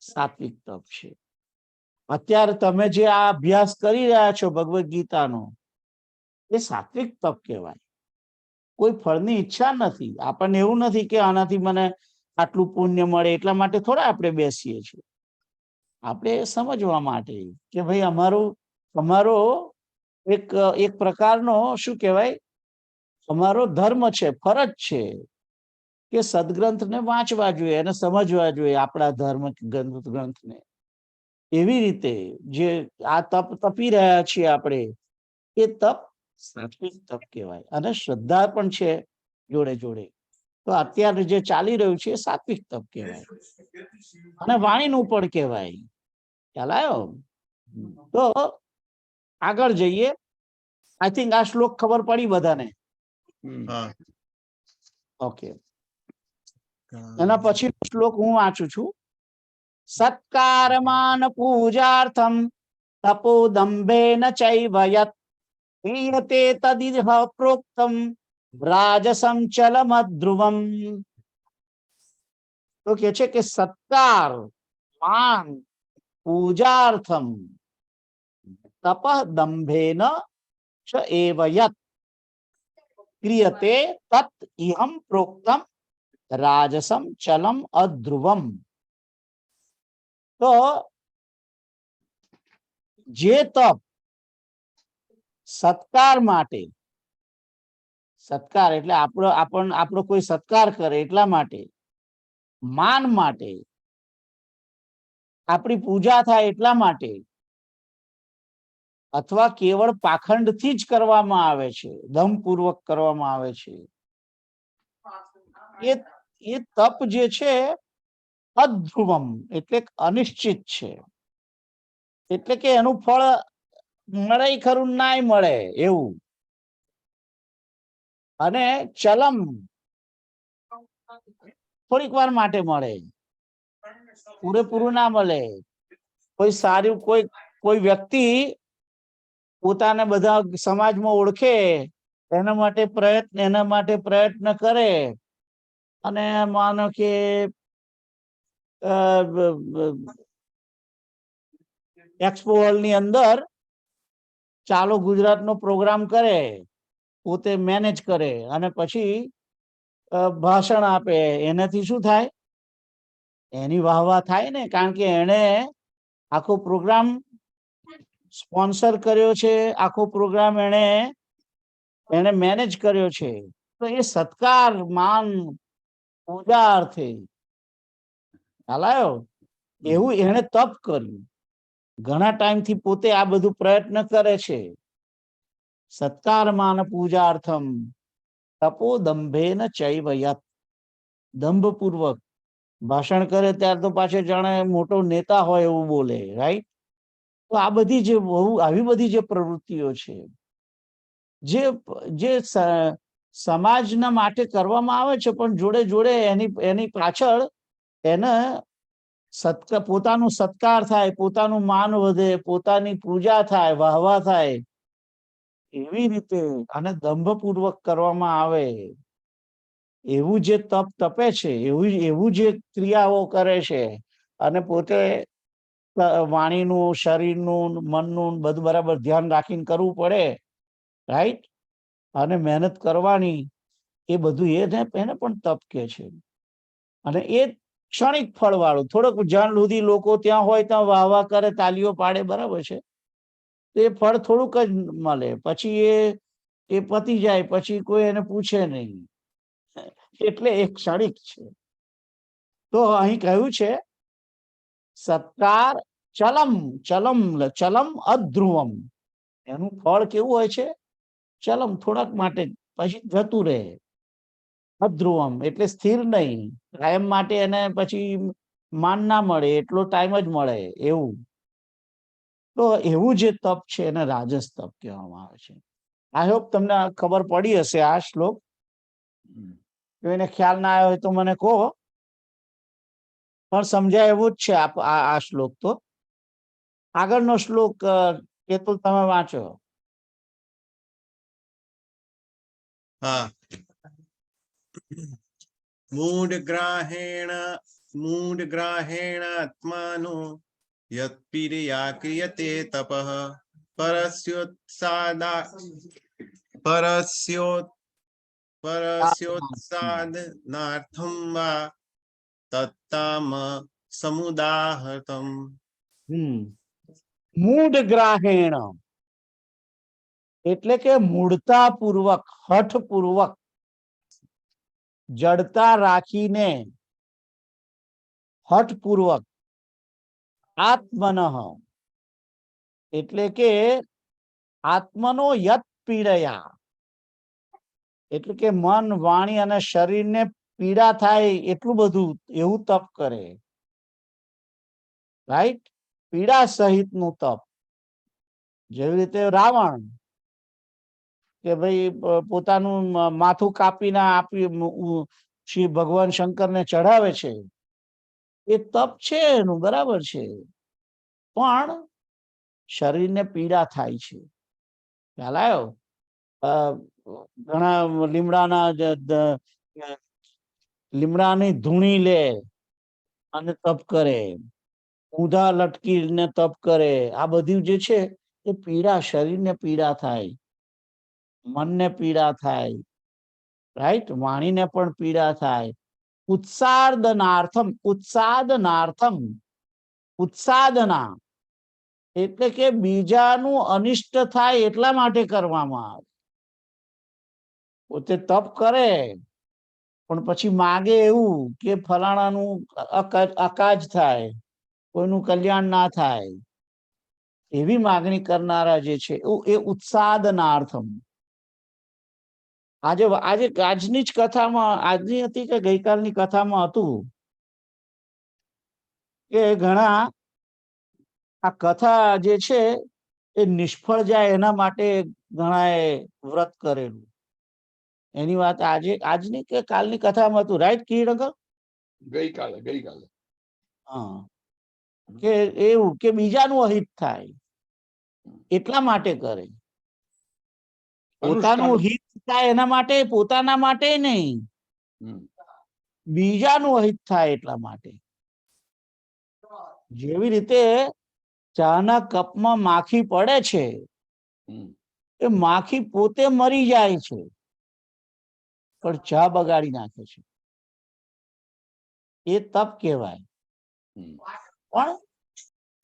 સાત્વિક તપ છે. અત્યારે તમે જે આ અભ્યાસ કરી રહ્યા છો ભગવદ ગીતાનો, એ સાત્વિક તપ કહેવાય. કોઈ ફળની ઈચ્છા નથી. આપણને એવું નથી કે આનાથી મને આટલું પુણ્ય મળે એટલા માટે થોડા આપણે બેસીએ છીએ. આપણે સમજવા માટે કે ભાઈ અમારો એક પ્રકારનો શું કહેવાય, અમારો ધર્મ છે, ફરજ છે કે સદગ્રંથને વાંચવા જોઈએ અને સમજવા જોઈએ આપણા ધર્મ ગ્રંથને. એવી રીતે જે આ તપ તપી રહ્યા છીએ આપણે, એ તપ સાત્વિક તપ કહેવાય. અને શ્રદ્ધા પણ છે જોડે જોડે. તો અત્યારે જે ચાલી રહ્યું છે એ સાત્વિક તપ કહેવાય અને વાણીનું પણ કહેવાય. ખ્યાલ આવ્યો? તો આગળ જઈએ. આઈ થિંક આ શ્લોક ખબર પડી બધાને? હા. ઓકે. એના પછી શ્લોક હું વાંચું છું. સત્કારમાન પૂજાર્થમ તપોદંભેન ચૈવ યત ક્રિયતે તદિહ પ્રોક્તમ રાજસં ચલમધ્રુવમ. તો કે છે કે સત્કાર, માન, પૂજાર્થમ તપ દંભેન ચ એવ યત ક્રિયતે તત ઇહમ પ્રોક્તમ રાજસમ ચલમ અધ્રુવમ. તો જે તપ સત્કાર માટે, સત્કાર એટલે આપણો કોઈ સત્કાર કરે એટલા માટે, માન માટે, આપણી પૂજા થાય એટલા માટે, અથવા કેવળ પાખંડથી જ કરવામાં આવે છે, દમપૂર્વક કરવામાં આવે છે, એ તપ જે છે અધ્રુવમ એટલે અનિશ્ચિત છે. એટલે કે એનું ફળ મળે ખરું નાય મળે એવું. અને ચલમ થોડીક વાર માટે મળે, પૂરેપૂરું ના મળે. કોઈ સારું કોઈ વ્યક્તિ પોતાને બધા સમાજમાં ઓળખે એના માટે પ્રયત્ન કરે અને માનો કે એક્સપો હોલ ની અંદર ચાલો ગુજરાતનો પ્રોગ્રામ કરે, પોતે મેનેજ કરે અને પછી ભાષણ આપે. એનાથી શું થાય? એની વાહવા થાય ને, કારણ કે એને આખો પ્રોગ્રામ સ્પોન્સર કર્યો છે, આખો પ્રોગ્રામ એને મેનેજ કર્યો છે. તો એ સત્કાર, માન, પૂજા અર્થે ચાલાયો એવું એને તપ કર્યું. ઘણા ટાઈમથી પોતે આ બધું પ્રયત્ન કરે છે. સત્કાર માન પૂજાર્થમ તપો દંભેન ચૈવ યત. દંભપૂર્વક ભાષણ કરે ત્યાર તો પાછળ જાણે મોટો નેતા હોય એવું બોલે, રાઈટ? તો આ બધી આવી બધી જે પ્રવૃત્તિઓ છે, જે સમાજના માટે કરવામાં આવે છે, પણ જોડે જોડે એની પાછળ એને પોતાનું સત્કાર થાય, પોતાનું માન વધે, પોતાની પૂજા થાય, વાહવા થાય, એવી રીતે અને દંભપૂર્વક કરવામાં આવે એવું જે તપ તપે છે, એવું જે ક્રિયાઓ કરે છે અને પોતે વાણીનું, શરીરનું, મનનું બધું બરાબર ધ્યાન રાખીને કરવું પડે, રાઈટ, અને મહેનત કરવાની, એ બધું એને પણ તપ કે છે. અને એ ક્ષણિક ફળ વાળું, થોડોક જ્યાં સુધી લોકો ત્યાં હોય ત્યાં વાહ વાહ કરે, તાલીઓ પાડે, બરાબર છે, તો એ ફળ થોડુંક જ મળે, પછી એ પતી જાય, પછી કોઈ એને પૂછે નહીં, એટલે એ ક્ષણિક છે. તો અહીં કહ્યું છે સત્કાર ચલમ, ચલમ અધ્રુવમ, એનું ફળ કેવું હોય છે? ચલમ, થોડાક માટે, પછી જતું રહે. અધ્રુવમ એટલે સ્થિર નહીં, કાયમ માટે એને પછી માન ના મળે, એટલો ટાઈમ જ મળે એવું. તો એવું જે તપ છે એને રાજસ તપ કહેવામાં આવે છે. આઈ હોપ તમને ખબર પડી હશે આ શ્લોક. જો એને ખ્યાલ ના આવ્યો હોય તો મને કહો, પણ સમજાય એવું જ છે આ શ્લોક. તો આગળનો શ્લોક કેતુલ તમે વાંચો. હા. મૂઢગ્રાહેણ આત્માનો યત્પીડયા ક્રિયતે તપઃ પરસ્યોત્સાદનાર્થમ વા તત્તામ સમુદાહૃતમ. મૂઢ ગ્રાહેણ એટલે કે મૂઢતા પૂર્વક, હઠ પૂર્વક, જડતા રાખીને, હઠ પૂર્વક, આત્મન એટલે કે આત્મનો યત પીડયા, એટલે કે મન, વાણી અને શરીરને પીડા થાય એટલું બધું, એવું તપ કરે, રાઈટ, પીડા સહિતનું તપ. જેવી રીતે રાવણ કે ભાઈ પોતાનું માથું કાપીને શ્રી ભગવાન શંકરને ચઢાવે છે, એ તપ છે એનું, બરાબર છે, પણ શરીરને પીડા થાય છે. ખ્યાલ આવ્યો? ઘણા લીમડાની ધૂણી લે અને તપ કરે, ઊંધા લટકીને તપ કરે, આ બધું જે છે એ પીડા, શરીરને પીડા થાય, મનને પીડા થાય, રાઈટ, વાણીને પણ પીડા થાય. ઉત્સાદના એટલે કે બીજાનું અનિષ્ટ થાય એટલા માટે કરવામાં આવે. પોતે તપ કરે પણ પછી માગે એવું કે ફલાણાનું અકાજ થાય, કોઈનું કલ્યાણ ના થાય, એવી માગણી કરનારા જે છે એ ઉત્સાદનાર્થમ. આજની જ કથામાં, આજની હતી કે ગઈકાલની કથામાં હતું કે ઘણા આ કથા જે છે એ નિષ્ફળ જાય એના માટે ઘણાએ વ્રત કરેલું. એની વાત આજની કે કાલની કથામાં હતું, રાઈટ કિરણ? ગઈકાલે. હા, કે એવું કે બીજાનું અહિત થાય એટલા માટે કરે, પોતાનું હિત થાય એના માટે, પોતાના માટે નહીં, બીજાનું અહિત થાય એટલા માટે. જેવી રીતે ચાના કપમાં માખી પડે છે, એ માખી પોતે મરી જાય છે પણ ચા બગાડી નાખે છે, એ તપ કહેવાય, પણ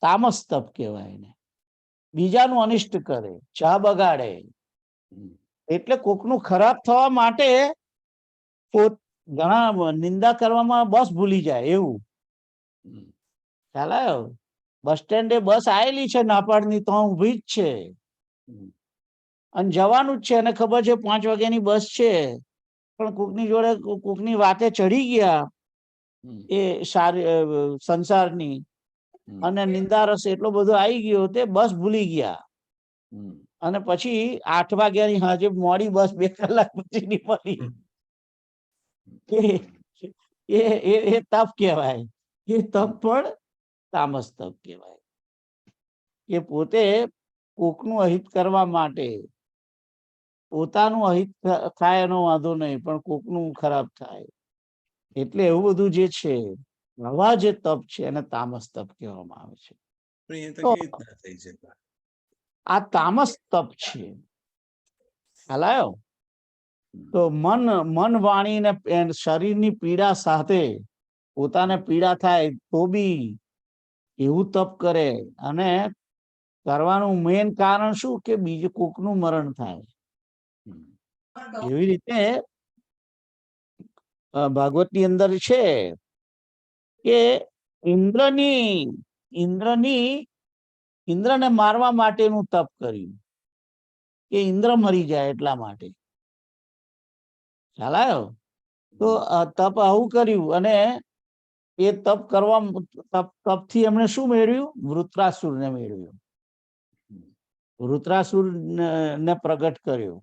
તામસ તપ કહેવાય એને. બીજાનું અનિષ્ટ કરે, ચા બગાડે, એટલે કોકનું ખરાબ થવા માટે ઘણા નિંદા કરવામાં બસ ભૂલી જાય એવું. ખ્યાલ આવ્યો? બસ સ્ટેન્ડે બસ આવેલી છે નાપાડની, તો ઊભી જ છે અને જવાનું જ છે, એને ખબર છે 5 વાગ્યાની બસ છે, પણ કોકની જોડે કોકની વાતે ચડી ગયા એ સંસારની, અને નિંદારસ એટલો બધો આવી ગયો તે બસ ભૂલી ગયા, અને પછી 8 વાગ્યાની હાજે મોડી બસ 2 કલાક પછીની મળી. એ તપ કહેવાય. એ તપ પણ તામસ તપ કહેવાય, કે પોતે કોકનું અહિત કરવા માટે, પોતાનું અહિત થાય એનો વાંધો નહીં, પણ કોકનું ખરાબ થાય, એટલે એવું બધું જે છે, આવા જે તપ છે એને તામસ તપ કહેવામાં આવે છે. પણ એ તો તો કેવી રીતના થઈ શકે? આ તામસ તપ છે. ખ્યાલ આવ્યો? તો મન વાણી ને શરીરની પીડા સાથે પોતાને પીડા થાય તો બી એવું તપ કરે. અને કરવાનું મેન કારણ શું કે બીજું કોકનું મરણ થાય. એવી રીતે ભાગવતની અંદર છે કે ઇન્દ્રને મારવા માટેનું તપ કર્યું કે ઇન્દ્ર મરી જાય એટલા માટે. ખ્યાલ આવ્યો? તો આ તપ આવું કર્યું અને એ તપ કરવા તપથી એમણે શું મેળવ્યું? વૃત્રાસુરને મેળવ્યું. વૃત્રાસુર ને પ્રગટ કર્યો.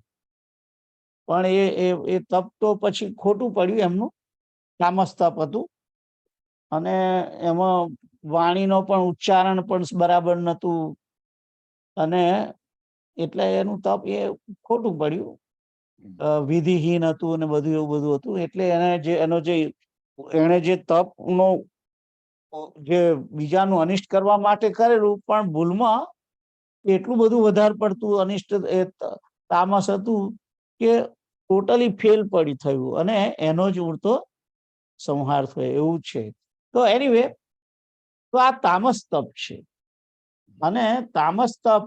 પણ એ તપ તો પછી ખોટું પડ્યું એમનું. તામસ તપ હતું અને એમાં વાણીનો પણ ઉચ્ચારણ પણ બરાબર નતું અને એટલે એનું તપ એ ખોટું પડ્યું. વિધિહીન હતું અને બધું એવું બધું હતું. એટલે એને જે તપનો જે બીજાનું અનિષ્ટ કરવા માટે કરેલું પણ ભૂલમાં એટલું બધું વધારે પડતું અનિષ્ટ તામસ હતું કે ટોટલી ફેલ પડી થયું અને એનો જ ઉડતો સંહાર થયો. એવું છે. તો એનીવે, તો આ તામસ તપ છે. અને તામસ તપ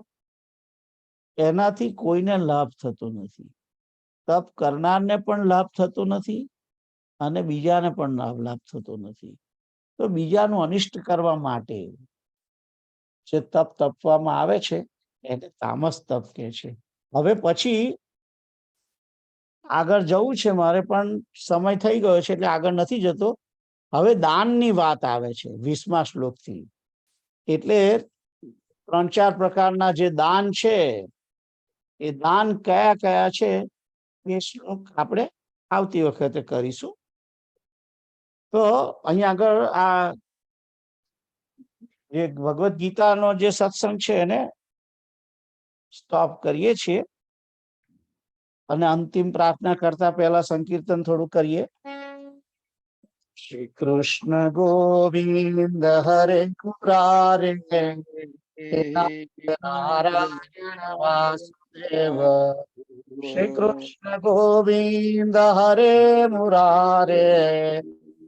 એનાથી કોઈને લાભ થતો નથી. તપ કરનારને પણ લાભ થતો નથી અને બીજાને પણ લાભ થતો નથી. તો બીજાનું અનિષ્ટ કરવા માટે જે તપ તપવામાં આવે છે એને તામસ તપ કહે છે. હવે પછી આગળ જવું છે મારે, પણ સમય થઈ ગયો છે એટલે આગળ નથી જતો. હવે દાનની વાત આવે છે 20મા શ્લોકથી. એટલે 3-4 પ્રકારના જે દાન છે એ દાન કયા કયા છે એ શ્લોક આપણે આવતી વખતે કરીશું. તો અહીંયા આગળ આ જે ભગવદ્ ગીતાનો જે સત્સંગ છે એને સ્ટોપ કરીએ છીએ અને અંતિમ પ્રાર્થના કરતા પહેલા સંકીર્તન થોડું કરીએ. શ્રી કૃષ્ણ ગોવિંદ હરે મુરારે નારાયણ વાસુદેવ. શ્રી કૃષ્ણ ગોવિંદ હરે મુરારે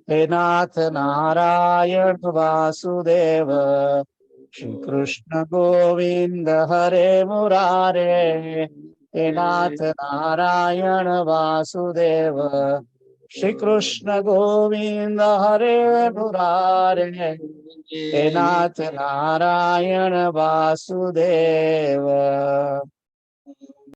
હે નાથ નારાયણ વાસુદેવ. શ્રી કૃષ્ણ ગોવિંદ હરે મુરારે હે નાથ નારાયણ વાસુદેવ. શ્રી કૃષ્ણ ગોવિંદ હરે મુરારે હે નાથ નારાયણ વાસુદેવ.